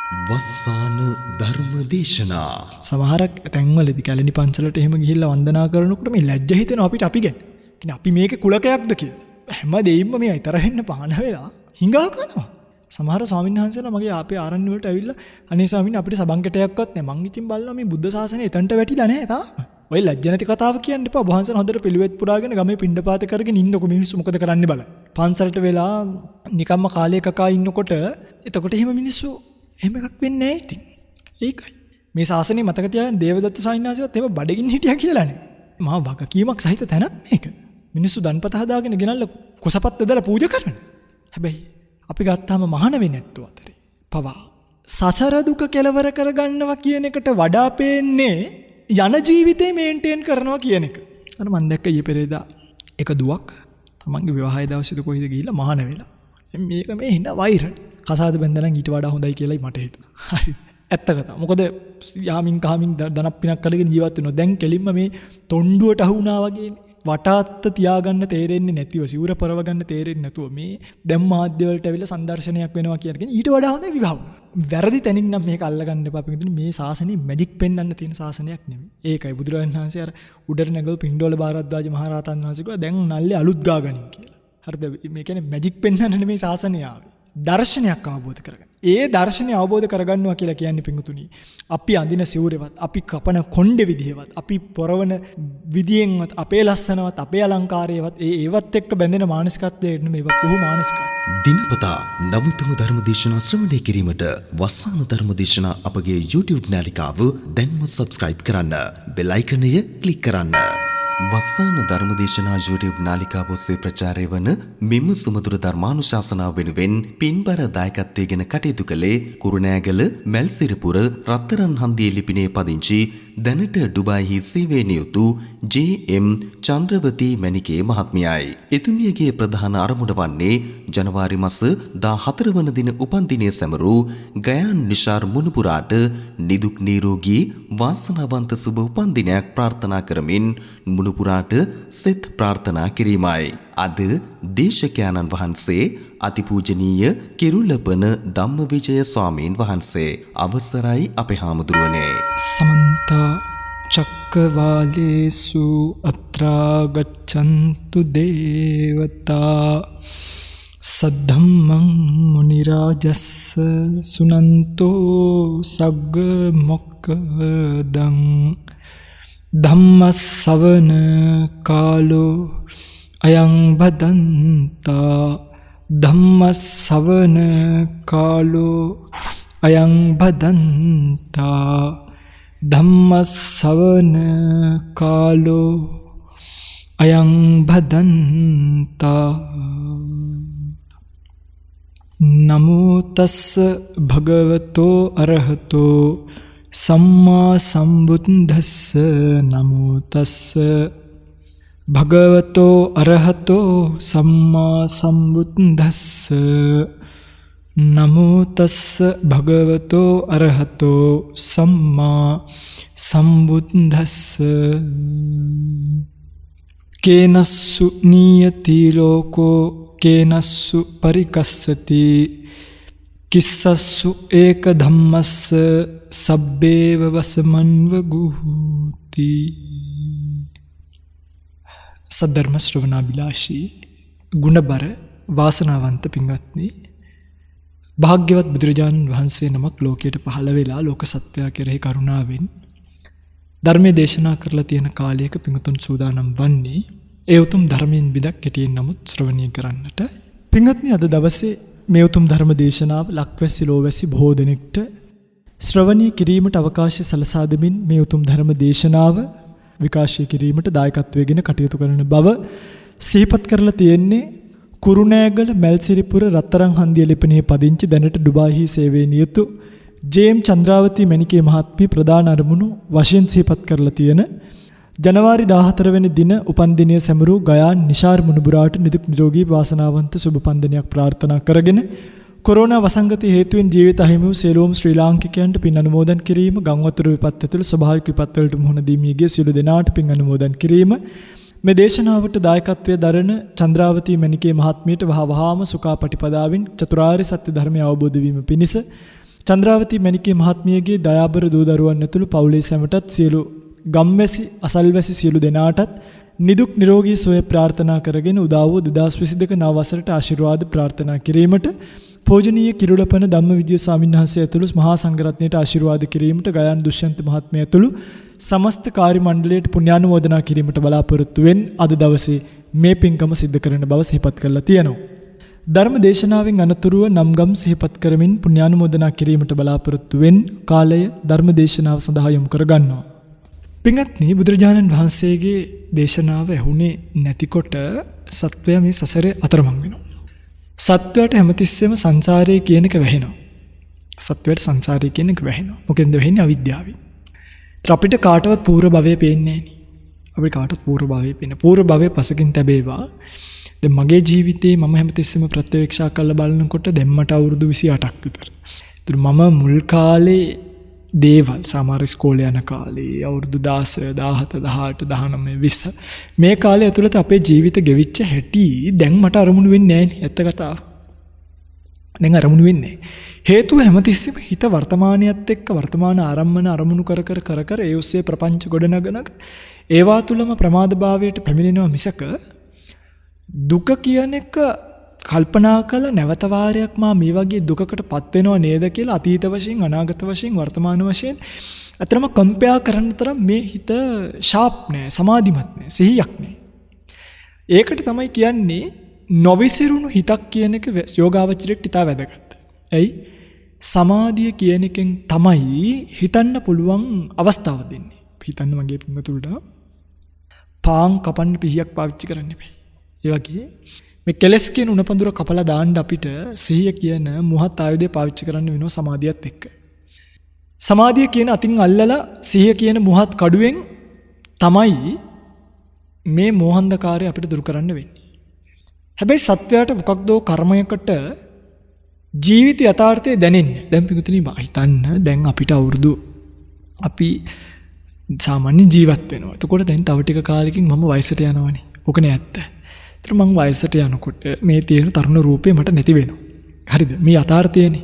වස්සාන ධර්ම දේශනා සමහර තැන්වලදී කැලණි පන්සලට එහෙම ගිහිල්ලා වන්දනා කරනකොට මේ ලැජ්ජ හිතෙනවා අපිට අපි ගැන. කියන්නේ අපි මේකේ කුලකයක්ද කියලා. හැම දෙයින්ම මේ ඊතරහෙන්න පහන වෙලා හිඟා කනවා. සමහර ස්වාමීන් වහන්සේලා මගේ අපේ ආරණ්‍ය වලට ඇවිල්ලා අනේ ස්වාමීන් අපිට සබංකටයක්වත් නැහැ. මං ඉතින් බලනවා මේ බුද්ධ ශාසනය එතනට වැටිලා නැහැ තාම. ඔය ලැජ්ජ නැති කතාව කියන්න එපා. වහන්සේලා හොඳට පිළිවෙත් පුරාගෙන ගමේ පිණ්ඩපාත කරගෙන ඉන්නකො මිනිස්සු මොකද කරන්නේ බලන්න. පන්සලට වෙලා නිකම්ම කාලේ කකා ඉන්නකොට එතකොට එහෙම මිනිස්සු එහෙම එකක් වෙන්නේ නැහැ ඉතින්. ඒකයි. මේ ශාසනය මතක තියාගන්න දේවදත්ත සාහිණාසයවත් එහෙම බඩගින්න හිටියා කියලා නේ. මහා වගකීමක් සහිත තැනක් මේක. මිනිස්සු දන්පත හදාගෙන ගෙනල්ලා කුසපත් දෙදලා පූජා කරන. හැබැයි අපි ගත්තාම මහාන වෙන්නේ නැත්තු අතරේ. පවා සසර දුක කෙලවර කරගන්නවා කියන එකට වඩා පේන්නේ යන ජීවිතේ මේන්ටේන් කරනවා කියන එක. අර මම දැක්ක ඊයේ පෙරේදා එක දුවක් තමන්ගේ විවාහය දවසේද කොහෙද ගිහිල්ලා මහාන වෙලා. මේක මේ හිනා වෛරල්. කසාද බැඳලා ඊට වඩා හොඳයි කියලායි මට හිතුණා. හරි. ඇත්ත කතාව. මොකද යාමින් කහමින් ධනක් පිනක් කරගෙන ජීවත් වෙනවා. දැන් කෙලින්ම මේ තොණ්ඩුවට අහු වුණා වගේනේ. වටාත්ත තියාගන්න තේරෙන්නේ නැතිව සිවුර පරව ගන්න තේරෙන්නේ නැතුව මේ දැන් මාධ්‍ය වලට ඇවිල්ලා සංදර්ශනයක් වෙනවා කියන ඊට වඩා හොඳයි විවාහ. වැරදි තැනින් නම් මේක අල්ලගන්න එපා. පිටුනේ මේ ශාසනය මැජික් පෙන්වන්න තියෙන ශාසනයක් නෙමෙයි. ඒකයි බුදුරජාණන් වහන්සේ අර උඩර නැගල පින්ඩෝල බාරද්වාජ මහරහතන් වහන්සේ කිව්වා දැන් නල්ලේ අලුත් ගාගනින් කියලා. හරිද? මේ කියන්නේ මැජික් පෙන්වන්න නෙමෙයි ශාසනය ආවේ. දර්ශනයක් අවබෝධ කරගන්න. ඒ දර්ශනය අවබෝධ කරගන්නවා කියලා කියන්නේ පිංගුතුනි. අපි අඳින සිවුරේවත්, අපි කපන කොණ්ඩේ විදිහවත්, අපි පොරවන විදියෙන්වත්, අපේ ලස්සනවත්, අපේ අලංකාරයවත් ඒවත් එක්ක බැඳෙන මානසිකත්වයට මේවා පුහු මානසිකයි. දිනපතා නවතම ධර්ම දේශනා ශ්‍රවණය කිරීමට වස්සාන ධර්ම දේශනා අපගේ YouTube නාලිකාව දැන්ම subscribe කරන්න. බෙල් අයිකනය ක්ලික් කරන්න. වස්සාන ධර්ම දේශනා YouTube නාලිකාව ඔස්සේ ප්‍රචාරය වන මෙම සුමధుර ධර්මානුශාසනාව වෙනුවෙන් පින්බර දායකත්වයෙන් කටයුතු කළේ කුරුණෑගල මැල්සිරපුර රත්තරන් හන්දියේ ලිපිනේ පදිංචි දැනට ඩුබායිහි සේවයේ නියුතු ජේ.එම්. චන්ද්‍රවතී මණිකේ මහත්මියයි. එතුමියගේ ප්‍රධාන අරමුණ වන්නේ ජනවාරි මාස 14 වන දින උපන්දිනය සැමරූ ගයාන් නිශාර් මුණුපුරාට නිදුක් නිරෝගී වාසනාවන්ත සුබ උපන්දිනයක් ප්‍රාර්ථනා කරමින් මුණුපුරාට සෙත් ප්‍රාර්ථනා කිරීමයි. අද දේශකයන්න් වහන්සේ අතිපූජනීය කිරුළපන ධම්මවිජය ස්වාමීන් වහන්සේ අවසරයි අපේ හාමුදුරුවනේ. සමන්ත චක්කවාලේසු අත්‍රා ගච්ඡන්තු දේවතා සද්ධම්මං මුනි රාජස්ස සුනන්තෝ සග්ග මොක්ඛදං ධම්ම ශ්‍රවණ කාලෝ අයං බදන්තා ධම්ම ශ්‍රවණ කාලෝ අයං බදන්තා ධම්ම ශ්‍රවණ කාලෝ අයං බදන්තා නමෝ තස්ස භගවතෝ අරහතෝ සම්මා සම්බුද්දස්ස නමෝ තස්ස භගවතෝ අරහතෝ සම්මා සම්බුද්දස්ස නමෝ තස්ස භගවතෝ අරහතෝ සම්මා සම්බුද්දස්ස කේනස්සු නීයති ලෝකෝ කේනස්සු පරිකස්සති කිස්සස්සු ඒක ධම්මස්ස සබ්බේව වසමන්ව ගුහුති. සද්ධර්ම ශ්‍රවණාබිලාෂී ගුණබර වාසනාවන්ත පින්වත්නි, භාග්‍යවත් බුදුරජාණන් වහන්සේ නමක් ලෝකයට පහළ වෙලා ලෝක සත්වයා කෙරෙහි කරුණාවෙන් ධර්මයේ දේශනා කරලා තියෙන කාලයක පින්වතුන් සූදානම් වන්නේ ඒ උතුම් ධර්මයෙන් බිදක් කෙටියෙන් නමුත් ශ්‍රවණය කරන්නට. පින්වත්නි, අද දවසේ මේ උතුම් ධර්ම දේශනාව ලක්වැසි ලෝවැසි බොහෝ දෙනෙක්ට ශ්‍රවණය කිරීමට අවකාශය සලසා දෙමින් මේ උතුම් ධර්ම දේශනාව විකාශය කිරීමට දායකත්වයෙන් කටයුතු කරන බව සිහිපත් කරලා තියෙන්නේ කුරුණෑගල මැල්සිරිපුර රත්තරන් හන්දිය ලිපිනේ පදිංචි දැනට ඩුබායිහි සේවයේ නියුතු ජේ.එම්. චන්ද්‍රාවතී මණිකේ මහත්මිය ප්‍රධාන අරමුණු වශයෙන් සිහිපත් කරලා තියෙන ජනවාරි 14 වෙනි දින උපන්දිනය සැමරූ ගයාන් නිශාර් මුණුබුරාට නිදුක් නිරෝගී වාසනාවන්ත සුබ පන්දිනයක් ප්‍රාර්ථනා කරගෙන කොරෝනා වසංගතය හේතුවෙන් ජීවිත අහිමි වූ සියලුම ශ්‍රී ලාංකිකයන්ට පින් අනුමෝදන් කිරීම, ගංවතුරු විපත් ඇතුළු ස්වභාවික විපත් වලට මුහුණ දීමේ ගිය සියලු දෙනාට පින් අනුමෝදන් කිරීම, මේ දේශනාවට දායකත්වයේ දරන චන්ද්‍රාවතී මණිකේ මහත්මියට වහවහාම සුඛාපටිපදාවෙන් චතුරාර්ය සත්‍ය ධර්මය අවබෝධ වීම පිණිස චන්ද්‍රාවතී මණිකේ මහත්මියගේ දයාබර දූ දරුවන් ඇතුළු පවුලේ සැමටත් සියලු ගම්වැසි අසල්වැසි සියලු දෙනාටත් නිදුක් නිරෝගී සුවය ප්‍රාර්ථනා කරගෙන උදා වූ 2022 නව වසරට ආශිර්වාද ප්‍රාර්ථනා කිරීමට පූජනීය කිරුළපන ධම්මවිජය ස්වාමීන් වහන්සේ ඇතුළු මහා සංඝරත්නයට ආශිර්වාද කිරීමට ගයාන් දුෂ්‍යන්ත මහත්මිය ඇතුළු සමස්ත කාර්ය මණ්ඩලයට පුණ්‍යානුමෝදනා කිරීමට බලාපොරොත්තු වෙන් අද දවසේ මේ පින්කම සිද්ධ කරන බව සිහිපත් කරලා තියෙනවා. ධර්ම දේශනාවෙන් අනතුරුව නම්ගම් සිහිපත් කරමින් පුණ්‍යානුමෝදනා කිරීමට බලාපොරොත්තු වෙන් කාලය ධර්ම දේශනාව සඳහා යොමු කරගන්නවා. පින්වත්නි, බුදුරජාණන් වහන්සේගේ දේශනාව ඇහුනේ නැතිකොට සත්වයා මේ සසරේ අතරමං වෙනවා. සත්වයාට හැමතිස්සෙම සංසාරයේ කියන එක වැහෙනවා. සත්වයාට සංසාරයේ කියන එක වැහෙනවා. මොකෙන්ද වෙන්නේ? අවිද්‍යාවෙන්. අපිට කාටවත් පූර්ව භවයේ පේන්නේ නැහැ. අපිට කාටවත් පූර්ව භවයේ පේන්නේ. පූර්ව භවයේ පසකින් තැබේවා. දැන් මගේ ජීවිතේ මම හැමතිස්සෙම ප්‍රත්‍යවේක්ෂා කරලා බලනකොට දැන් මට අවුරුදු 28ක් විතර. ඒතර මම මුල් කාලේ දේවල් සමහර ඉස්කෝලේ යන කාලේ අවුරුදු 16, 17, 18, 19, 20 මේ කාලය ඇතුළත අපේ ජීවිත ගෙවිච්ච හැටි දැන් මට අරමුණු වෙන්නේ නැහැ නේ. ඇත්ත කතාව. දැන් අරමුණු වෙන්නේ. හේතුව හැමතිස්සෙම හිත වර්තමානියත් එක්ක වර්තමාන ආරම්මන අරමුණු කර ඒ ඔස්සේ ප්‍රපංච ගොඩනගනක ඒවා තුලම ප්‍රමාදභාවයට පැමිණෙනවා මිසක දුක කියන එක කල්පනා කළ නැවත වාරයක් මා මේ වගේ දුකකටපත් වෙනව නේද කියලා අතීත වශයෙන් අනාගත වශයෙන් වර්තමාන වශයෙන් අතරම කම්පෙයා කරන්න තරම් මේ හිත ෂාප් නෑ, සමාධිමත් නෑ, සිහියක් නෑ. ඒකට තමයි කියන්නේ නොවිසිරුණු හිතක් කියන එක යෝගාවචරයට ඉතා වැදගත්. ඇයි? සමාධිය කියන එකෙන් තමයි හිතන්න පුළුවන් අවස්ථාව දෙන්නේ. හිතන්න මගේ පුංගතුලට පාන් කපන්න පිහියක් පාවිච්චි කරන්න එපා. ඒ වගේ මේ කෙලස් කියන උණපඳුර කපලා දාන්න අපිට සිහිය කියන මුහත් ආයුධය පාවිච්චි කරන්න වෙනවා සමාධියත් එක්ක. සමාධිය කියන අතින් අල්ලලා සිහිය කියන මුහත් කඩුවෙන් තමයි මේ මෝහන්ධකාරය අපිට දුරු කරන්න වෙන්නේ. හැබැයි සත්වයාට මොකක්දෝ කර්මයකට ජීවිත යථාර්ථය දැනෙන්නේ. දැන් පිටුතුනි හිතන්න දැන් අපිට අවුරුදු අපි සාමාන්‍ය ජීවත් වෙනවා. එතකොට දැන් තව ටික කාලෙකින් මම වයසට යනවනේ. ඕකනේ ඇත්ත. ඒතර මං වයසට යනකොට මේ තියෙන තරුණ රූපේ මට නැති වෙනවා. හරිද? මේ යථාර්ථයනේ.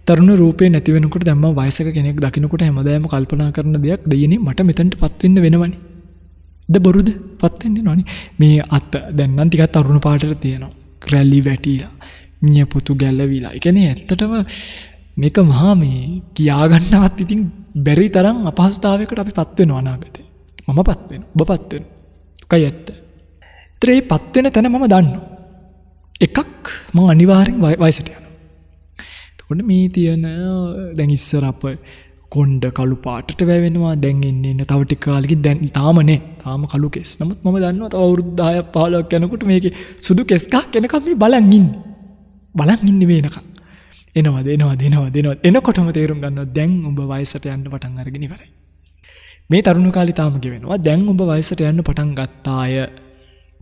තරුණ රූපේ නැති වෙනකොට දැන් මම වයසක කෙනෙක් දකින්නකොට හැමදාම කල්පනා කරන දෙයක් දෙයනේ මට මෙතනටපත් වෙන්න වෙනවනේ. බොරුද? පත් වෙන්නේ නෝනේ. මේ අත දැන් නම් ටිකක් තරුණ පාටට තියෙනවා. රැලි වැටිලා, නියපොතු ගැලවිලා. ඒ කියන්නේ ඇත්තටම මේක මහා මේ කියා ගන්නවත් ඉතින් බැරි තරම් අපහසුතාවයකට අපිපත් වෙනවා අනාගතේ. මමපත් වෙනවා. ඔබපත් වෙනවා. කයි ඇත්ත. ඒ පත් වෙන තැන මම දන්නවා. එකක් මම අනිවාර්යෙන් වයසට යනවා. එතකොට මේ තියෙන දැන් ඉස්සර අප කොණ්ඩ කළු පාටට වැවෙනවා. දැන් ඉන්නේ තව ටික කාලෙකින් දැන් තාම කළු කෙස්. නමුත් මම දන්නවා තව අවුරුදු 10ක් 15ක් යනකොට මේකේ සුදු කෙස් ගහක් එනකම් මේ බලන් ඉන්නේ වෙනකම්. එනවා. එනකොටම තේරුම් ගන්නවා දැන් ඔබ වයසට යන්න පටන් අරගෙන ඉවරයි. මේ තරුණ කාලේ තාම ගෙවෙනවා. දැන් ඔබ වයසට යන්න පටන් ගත්තාය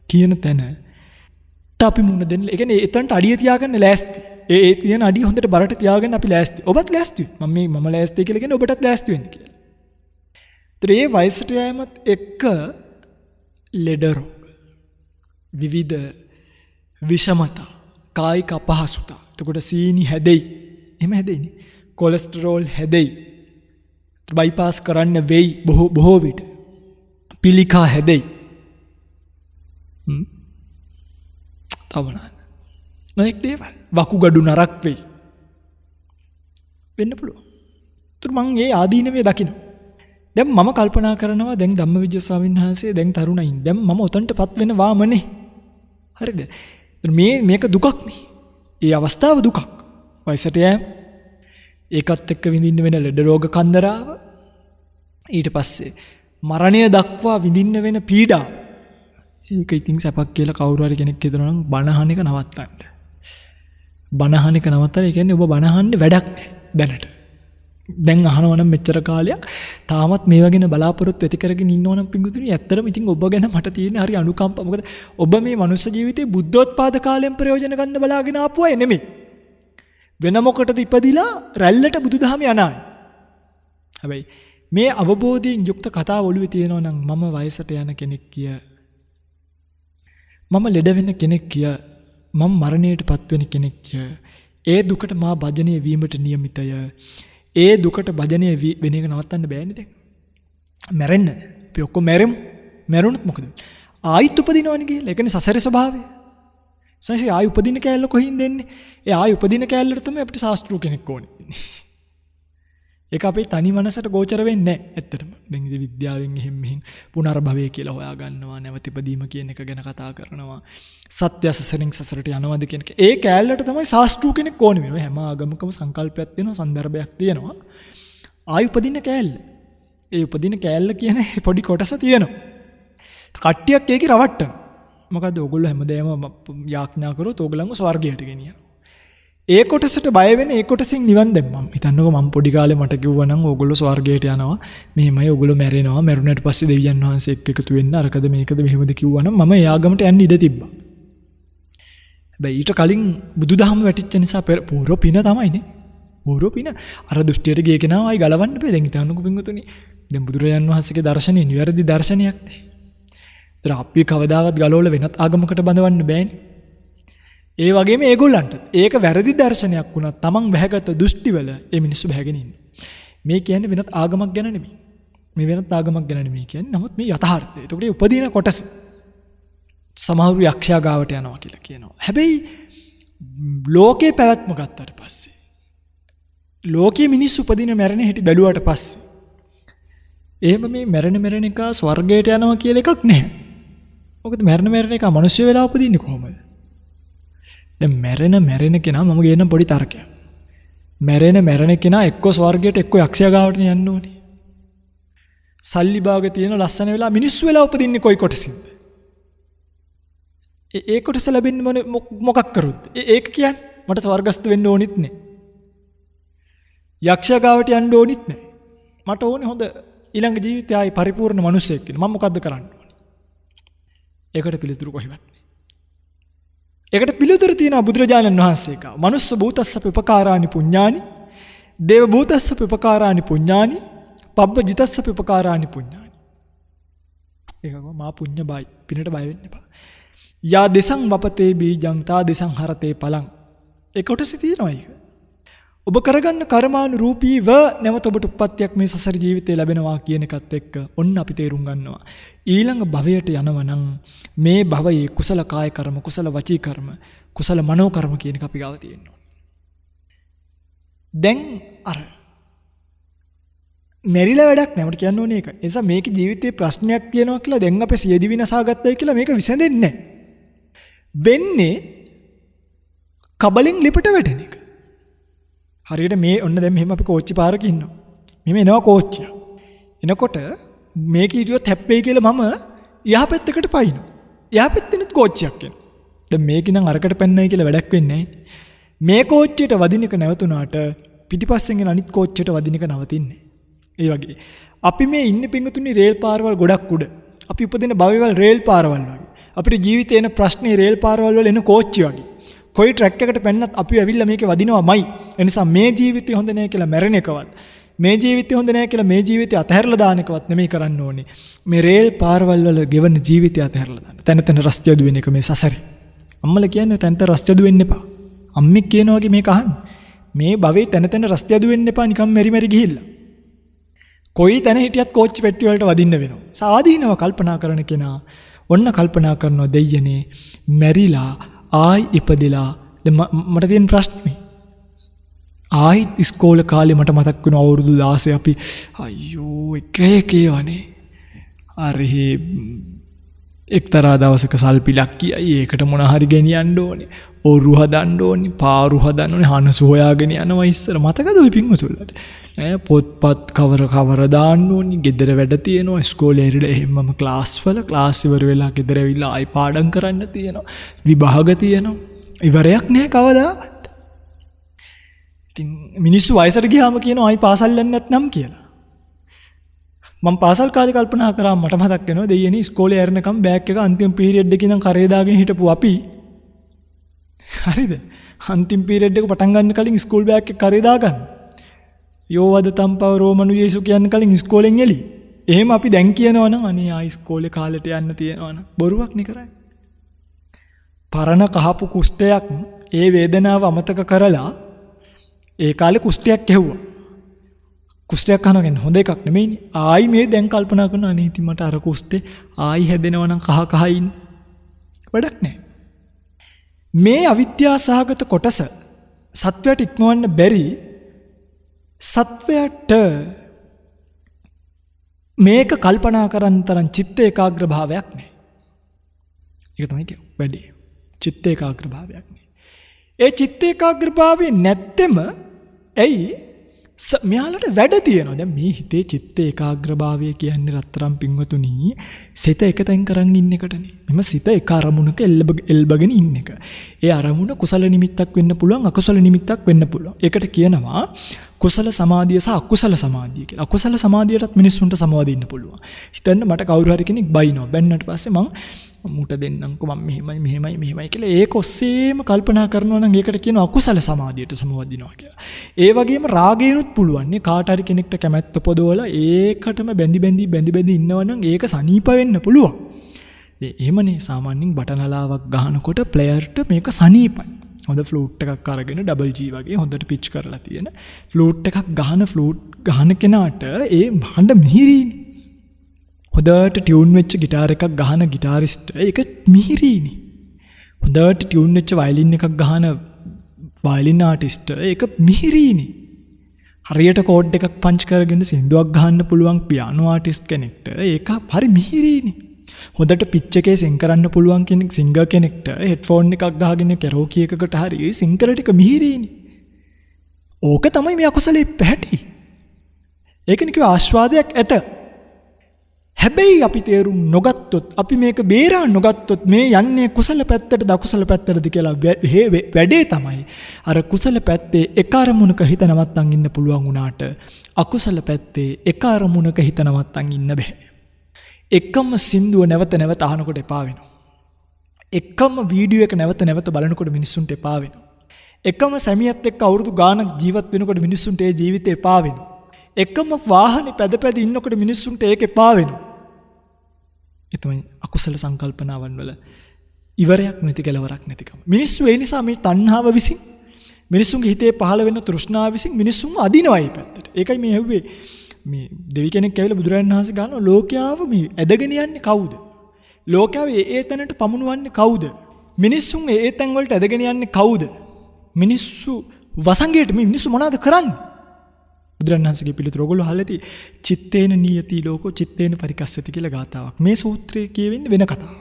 කියන තැන අපි මුණ දෙන්න. ඒ කියන්නේ එතනට අඩිය තියාගන්න ලෑස්ති. ඒ තියෙන අඩිය හොඳට බරට තියාගන්න අපි ලෑස්ති. ඔබත් ලෑස්ති. මම ලෑස්ති කියලා කියන්නේ ඔබටත් ලෑස්ති වෙන්න කියලා. ඒ වයසට යෑමත් එක්ක ලෙඩ රෝග, විවිධ විෂමතා, කායික අපහසුතා. එතකොට සීනි හැදෙයි. එහෙම හැදෙන්නේ. කොලෙස්ටරෝල් හැදෙයි. බයිපාස් කරන්න වෙයි බොහෝ විට. පිළිකා හැදෙයි. තවනාන නොයෙක් දේවල් වකුගඩු නරක් වෙයි වෙන්න පුළුවන්. ඒත් මම ඒ ආදීනවේ දකින්න. දැන් මම කල්පනා කරනවා දැන් ධම්මවිජය ස්වාමීන් වහන්සේ දැන් තරුණයින් දැන් මම උතන්ටපත් වෙනවාමනේ. හරිද? මේක දුකක් නේ. ඒ අවස්ථාව දුකක්. වයසට යෑම ඒකත් එක්ක විඳින්න වෙන ලෙඩ රෝග කන්දරාව ඊට පස්සේ මරණය දක්වා විඳින්න වෙන පීඩාව. ඒක ඉතින් සැපක් කියලා කවුරු හරි කෙනෙක් හිතනවා නම් බනහන එක නවත්තන්න. බනහන එක නවත්තලා ඒ කියන්නේ ඔබ බනහන්න වැඩක් නැහැ දැනට. දැන් අහනවා නම් මෙච්චර කාලයක් තාමත් මේව ගැන බලාපොරොත්තු ඇති කරගෙන ඉන්නවනම් පිංගුතුනි ඇත්තටම ඉතින් ඔබ ගැන මට තියෙන හරි අනුකම්පාව. මොකද ඔබ මේ මනුස්ස ජීවිතේ බුද්ධෝත්පාද කාලයෙන් ප්‍රයෝජන ගන්න බලාගෙන ආපු අය නෙමෙයි. වෙන මොකටද ඉපදිලා රැල්ලට බුදුදහම යන අය. හැබැයි මේ අවබෝධයෙන් යුක්ත කතාව ඔළුවේ තියෙනවා නම් මම වයසට යන කෙනෙක් කිය, මම ලෙඩ වෙන කෙනෙක් කිය, මම මරණයටපත් වෙන කෙනෙක් කිය, ඒ දුකට මා භජනය වීමට නියමිතය. ඒ දුකට භජනය වෙන එක නවත්තන්න බෑනේ දැන්. මැරෙන්න. අපි ඔක්කොම මැරෙමු. මැරුණොත් මොකද වෙන්නේ? ආයිත් උපදිනවනේ කියලා. ඒ කියන්නේ සසරේ ස්වභාවය. සංසි ආයි උපදින කැලල කොහින්ද එන්නේ? ඒ ආයි උපදින කැලලට තමයි අපිට ශාස්ත්‍රීය කෙනෙක් ඕනේ. ඒක අපේ තනි මනසට ගෝචර වෙන්නේ නැහැ ඇත්තටම. දැන් ඉතින් විද්‍යාවෙන් එහෙම මෙහෙම පුනර්භවය කියලා හොයා ගන්නවා, නැවත ඉපදීම කියන එක ගැන කතා කරනවා. සත්‍ය සසරින් සසරට යනවාද කියන එක. ඒ කැලලට තමයි ශාස්ත්‍රීය කෙනෙක් ඕනේ වෙනවා. හැම ආගමකම සංකල්පයක් තියෙනවා, સંદર્ભයක් තියෙනවා. ආයි උපදින කැලල. ඒ උපදින කැලල කියන පොඩි කොටස තියෙනවා. කට්ටියක් ඒකේ රවට්ටන. මොකද ඕගොල්ලෝ හැමදේම යාඥා කරොත් ඕගොල්ලන්ව ස්වර්ගයට ගෙනියනවා. ඒ කොටසට බය වෙන ඒ කොටසින් නිවන් දැම්මම. හිතන්නකෝ මම පොඩි කාලේ මට කිව්වා නම් ඕගොල්ලෝ ස්වර්ගයට යනවා. මෙහෙමයි ඕගොල්ලෝ මැරෙනවා. මැරුණාට පස්සේ දෙවියන් වහන්සේ එක්ක එකතු වෙන්න අරකද මේකද මෙහෙමද කිව්වා නම් මම එයාගමට යන්න ඉඩ තිබ්බා. හැබැයි ඊට කලින් බුදුදහම වැටිච්ච නිසා පූර්ව පින තමයිනේ. පූර්ව පින අර දෘෂ්ටියට ගිය කෙනා ආයි ගලවන්න බෑ. දැන් හිතන්නකෝ පින්වතුනි. දැන් බුදුරජාන් වහන්සේගේ දර්ශනය නිවැරදි දර්ශනයක් නේ. ඒතර අපි කවදාවත් ගලවලා වෙනත් ආගමකට බඳවන්න බෑනේ. ඒ වගේම ඒගොල්ලන්ට ඒක වැරදි දර්ශනයක් වුණා තමන් වැහැගත් දෘෂ්ටිවල ඒ මිනිස්සු වැහැගෙන ඉන්නේ. මේ කියන්නේ වෙනත් ආගමක් ගැන නෙමෙයි. මේ වෙනත් ආගමක් ගැන නෙමෙයි කියන්නේ. නමුත් මේ යථාර්ථය. ඒකට උපදින කොටස සමහරු යක්ෂයා ගාවට යනවා කියලා කියනවා. හැබැයි ලෝකේ පැවැත්ම ගත්තට පස්සේ ලෝකයේ මිනිස්සු උපදින මැරෙන හැටි බැලුවාට පස්සේ එහෙම මේ මැරෙන එක ස්වර්ගයට යනවා කියලා එකක් නැහැ. මොකද මැරෙන එක මිනිස්සු වෙලා උපදින්නේ කොහොමද? දැන් මැරෙන කෙනා මම කියන පොඩි තර්කයක්. මැරෙන කෙනා එක්ක ස්වර්ගයට එක්ක යක්ෂයා ගාවට යන්න ඕනේ. සල්ලි භාග තියෙන ලස්සන වෙලා මිනිස්සු වෙලා උපදින්නේ කොයි කොටසින්ද? ඒ කොටස ලැබෙන්නේ මොකක් කරුත්? ඒක කියන්නේ මට ස්වර්ගස්ත වෙන්න ඕනිත් නෑ. යක්ෂයා ගාවට යන්න ඕනිත් නෑ. මට ඕනේ හොඳ ඊළඟ ජීවිතය ආයි පරිපූර්ණ මිනිසෙක් වෙන්න. මම මොකද්ද කරන්න ඕනේ? ඒකට පිළිතුරු කොහෙවත්. ඒකට පිළිතුරු තියෙනවා බුදුරජාණන් වහන්සේ කා. මනුස්ස භූතස්සප උපකාරානි පුඤ්ඤානි, දේව භූතස්සප උපකාරානි පුඤ්ඤානි, පබ්බ ජිතස්සප උපකාරානි පුඤ්ඤානි. ඒකම මා පුඤ්ඤ බයි. පිනට බය වෙන්න එපා. යා දෙසං වපතේ බීජං තා දෙසං හරතේ පලං. ඒ කොටස තියෙනවා ඒක. ඔබ කරගන්න කර්මානුරූපීව නැවත ඔබට උප්පත්තියක් මේ සසර ජීවිතේ ලැබෙනවා කියන එකත් එක්ක ඔන්න අපි තේරුම් ගන්නවා. ඊළඟ භවයට යනවා නම් මේ භවයේ කුසල කාය කර්ම, කුසල වචී කර්ම, කුසල මනෝ කර්ම කියන එක අපි ගාව තියෙනවා. දැන් අර මෙරිලා වැඩක් නෑ. මට කියන්න ඕනේ ඒක. ඒ නිසා මේක ජීවිතේ ප්‍රශ්නයක් තියෙනවා කියලා දැන් අපේ සියදි විනාශා ගත්තයි කියලා මේක විසඳෙන්නේ නෑ. වෙන්නේ කබලින් ලිපට වැටෙන එක. හරියට මේ ඔන්න දැන් මෙහෙම අපි කෝච්චි පාරක ඉන්නවා. මෙහෙම එනවා කෝච්චිය. එනකොට මේක හිටියොත් හැප්පෙයි කියලා මම යහපැත්තකට පයින්නවා. යහපැත්තෙනුත් කෝච්චියක් එනවා. දැන් මේක නම් අරකට පැන්නයි කියලා වැඩක් වෙන්නේ නැහැ. මේ කෝච්චියට වදින එක නැවතුණාට පිටිපස්සෙන් එන අනිත් කෝච්චියට වදින එක නවතින්නේ. ඒ වගේ අපි මේ ඉන්නේ පිංගුතුනි රේල් පාරවල් ගොඩක් උඩ. අපි උපදින භවවල රේල් පාරවල් වගේ. අපිට ජීවිතේ එන ප්‍රශ්නේ රේල් පාරවල් වල එන කෝච්චි වගේ. කොයි ට්‍රැක් එකකට පැන්නත් අපි ඇවිල්ලා මේකේ වදිනවමයි. ඒ නිසා මේ ජීවිතේ හොඳ නෑ කියලා මැරෙන එකවත්, මේ ජීවිතේ හොඳ නෑ කියලා මේ ජීවිතේ අතහැරලා දාන එකවත් නෙමෙයි කරන්න ඕනේ. මේ රේල් පාරවල් වල ගෙවන ජීවිතය අතහැරලා දාන්න. තැන තැන රස්තියදු වෙන එක මේ සසරේ. අම්මලා කියන්නේ තැන තැන රස්තියදු වෙන්න එපා. අම්මෙක් කියනවා වගේ මේක අහන්න. මේ භවයේ තැන තැන රස්තියදු වෙන්න එපා නිකන් මෙරි ගිහිල්ලා. කොයි තැන හිටියත් කෝච්චි පෙට්ටි වලට වදින්න වෙනවා. සාදීනව කල්පනා කරන කෙනා ඔන්න කල්පනා කරනවා දෙයියනේ මැරිලා ආයි ඉපදිලා මට තියෙන ප්‍රශ්නේ ආයි ඉස්කෝලේ කාලේ මට මතක් වෙනවා අවුරුදු 16 අපි අයියෝ එක වනේ අරහි එක්තරා දවසක සල්පිලක් කියයි ඒකට මොන හරි ගෙනියන්න ඕනේ ඔරු හදන්න ඕනේ පාරු හදන්න ඕනේ හනසු හොයාගෙන යනවා ඉස්සර මතකද ඔය පින්වතුන්ලට පොත්පත් කවර දාන්න ඕනේ ගෙදර වැඩ තියෙනවා ඉස්කෝලේ ඉරිලා එහෙමම ක්ලාස් ඉවර වෙලා ගෙදර ඇවිල්ලා ආයි පාඩම් කරන්න තියෙනවා විභාග තියෙනවා ඉවරයක් නැහැ කවදාවත් ඉතින් මිනිස්සු වයසට ගියාම කියනවා ආයි පාසල් යන්න නැත්නම් කියලා මම පාසල් කාලේ කල්පනා කරා මට මතක් වෙනවා දෙයියනේ ඉස්කෝලේ ඇරෙනකම් බෑග් එක අන්තිම පීරියඩ් එකේ ඉඳන් කරේ දාගෙන හිටපු අපි හරිද අන්තිම පීරියඩ් එක පටන් ගන්න කලින් ස්කූල් බෑග් එක කරේ දාගන්න යෝවද තම්පව රෝමනු යේසු කියන්න කලින් ඉස්කෝලෙන් එළි එහෙම අපි දැන් කියනවා නම් අනේ ආයි ඉස්කෝලේ කාලෙට යන්න තියෙනවා නම් බොරුවක් නේ කරන්නේ පරණ කහපු කුෂ්ඨයක් ඒ වේදනාව අමතක කරලා ඒ කාලේ කුෂ්ඨයක් ඇහුවා. කුෂ්ඨයක් කනගෙන හොඳ එකක් නෙමෙයිනේ. ආයි මේ දැන් කල්පනා කරන අනීති මට අර කුෂ්ඨේ ආයි හැදෙනවා නම් කහ ඉන්න. වැඩක් නැහැ. මේ අවිද්‍යාසහගත කොටස සත්වයට ඉක්මවන්න බැරි සත්වයට මේක කල්පනා කරන්න තරම් චිත්ත ඒකාග්‍ර භාවයක් නැහැ. ඒක තමයි කියන්නේ වැඩි. චිත්ත ඒකාග්‍ර භාවයක් නැහැ. ඒ චිත්ත ඒකාග්‍ර භාවය නැත්තෙම ඇයි මෙයාලට වැඩ තියෙනවා. දැන් මේ හිතේ චිත්ත ඒකාග්‍රභාවය කියන්නේ රත්තරන් පින්වතුනි සිත එකතෙන් කරන් ඉන්න එකටනේ. මෙම සිත එක අරමුණක එල්බගෙන ඉන්න එක. ඒ අරමුණ කුසල නිමිත්තක් වෙන්න පුළුවන් අකුසල නිමිත්තක් වෙන්න පුළුවන්. ඒකට කියනවා කුසල සමාධිය සහ අකුසල සමාධිය කියලා. අකුසල සමාධියටත් මිනිස්සුන්ට සමවදින්න පුළුවන්. හිතන්න මට කවුරු හරි කෙනෙක් බයිනවා. බැන්නට පස්සේ මං මුට දෙන්නම්කෝ මම මෙහෙමයි කියලා ඒක ඔස්සේම කල්පනා කරනවා නම් ඒකට කියනවා අකුසල සමාධියට සමවදිනවා කියලා. ඒ වගේම රාගයනුත් පුළුවන් නේ කාට හරි කෙනෙක්ට කැමැත්ත පොදවලා ඒකටම බැඳි ඉන්නවා නම් ඒක සනීප වෙන්න පුළුවන්. එහෙමනේ සාමාන්‍යයෙන් බටනලාවක් ගහනකොට ප්ලේයර්ට මේක සනීපයි. හොඳ ෆ්ලූට් එකක් අරගෙන ඩබල් G වගේ හොඳට පිච් කරලා තියෙන ෆ්ලූට් එකක් ගහන කෙනාට ඒ හඬ මිහිරිනේ. හොඳට ටියුන් වෙච්ච ගිටාර එකක් ගහන ගිටාරිස්ට් ඒක මිහිරිනේ. හොඳට ටියුන් වෙච්ච වයලින් එකක් ගහන වයලින් ආටිස්ට් ඒක මිහිරිනේ. හරියට කෝඩ් එකක් පංච් කරගෙන සින්දුවක් ගහන්න පුළුවන් පියානෝ ආටිස්ට් කෙනෙක්ට ඒක හරි මිහිරිනේ. හොඳට පිච් එකේ සිං කරන්න පුළුවන් කෙනෙක් සිංගර් කෙනෙක්ට හෙඩ්ෆෝන් එකක් ගහගෙන කැරෝකි එකකට හරි සිං කර ටික මිහිරිනේ. ඕක තමයි මේ අකුසලේ පැහැටි. ඒකනේ කිව්ව ආස්වාදයක් ඇත. හැබැයි අපි තේරුම් නොගත්තොත් අපි මේක බේරා නොගත්තොත් මේ යන්නේ කුසල පැත්තටද අකුසල පැත්තටද කියලා වැඩේ තමයි අර කුසල පැත්තේ එක අරමුණක හිත නවත්තන් ඉන්න පුළුවන් වුණාට අකුසල පැත්තේ එක අරමුණක හිත නවත්තන් ඉන්න බෑ. එකම සින්දුව නැවත නැවත අහනකොට එපා වෙනවා. එකම වීඩියෝ එක නැවත නැවත බලනකොට මිනිස්සුන්ට එපා වෙනවා. එකම සැමියත් එක්ක අවුරුදු ගාණක් ජීවත් වෙනකොට මිනිස්සුන්ට ඒ ජීවිතේ එපා වෙනවා. එකම වාහනේ පැද ඉන්නකොට මිනිස්සුන්ට ඒක එපා වෙනවා. ඒ තමයි අකුසල සංකල්පනාවන් වල ඉවරයක් නැති කෙලවරක් නැතිකම. මිනිස්සු ඒ නිසා මේ තණ්හාව විසින් මිනිස්සුන්ගේ හිතේ පහළ වෙන තෘෂ්ණාව විසින් මිනිස්සුන්ව අදිනවා මේ පැත්තට. ඒකයි මේ ඇහුවේ මේ දෙවි කෙනෙක් ඇවිල්ලා බුදුරජාණන් වහන්සේ ගන්නවා ලෝකයාව මේ ඇදගෙන යන්නේ කවුද? ලෝකයාව ඒ තැනට පමුණුවන්නේ කවුද? මිනිස්සුන් ඒ තැන් වලට ඇදගෙන යන්නේ කවුද? මිනිස්සු වසංගයට මේ මිනිස්සු මොනවද කරන්නේ? බුදුරජාණන් වහන්සේගේ පිළිතුර ඔයගොල්ලෝ අහලා ඇති චිත්තේන නියති ලෝකෝ චිත්තේන පරිකස්සති කියලා ගාතාවක්. මේ සූත්‍රයේ කියවෙන්නේ වෙන කතාවක්.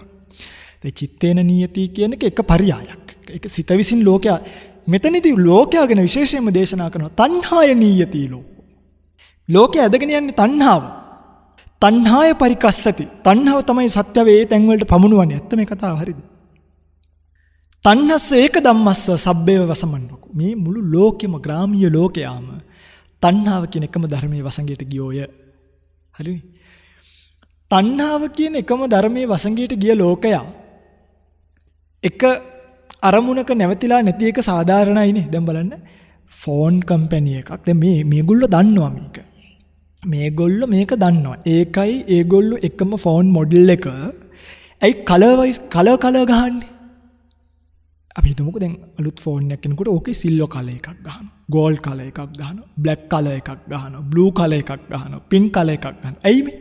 ඒ චිත්තේන නියති කියන එක පරියායක්. ඒක සිත විසින් ලෝකයා මෙතනදී ලෝකයා ගැන විශේෂයෙන්ම දේශනා කරනවා තණ්හාය නියති ලෝකෝ. ලෝකයා ඇදගෙන යන්නේ තණ්හාව. තණ්හාය පරිකස්සති. තණ්හාව තමයි සත්‍ය වේ තැන් වලට පමුණුවන්නේ. ඇත්ත මේ කතාව හරිද? තණ්හස්ස ඒක ධම්මස්ස සබ්බේව වසමන්නකෝ. මේ මුළු ලෝකෙම ග්‍රාමීය ලෝකයාම තණ්හාව කියන එකම ධර්මයේ වසඟයට ගියෝය. හරිනේ. තණ්හාව කියන එකම ධර්මයේ වසඟයට ගිය ලෝකයා එක අරමුණක නැවතිලා නැති එක සාධාරණයිනේ. දැන් බලන්න ෆෝන් කම්පැනි එකක්. දැන් මේගොල්ලෝ දන්නවා මේක. මේගොල්ලෝ මේක දන්නවා. ඒකයි ඒගොල්ලෝ එකම ෆෝන් මොඩල් එක ඇයි කලර් ගහන්නේ? අපි හිතමුකෝ දැන් අලුත් ෆෝන් එකක් කෙනෙකුට ඕකේ සිල්වර් කලර් එකක් ගහනවා. ගෝල්ඩ් කලර් එකක් ගහනවා. බ්ලැක් කලර් එකක් ගහනවා. බ්ලූ කලර් එකක් ගහනවා. පින්ක් කලර් එකක් ගහනවා. ඇයි මේ?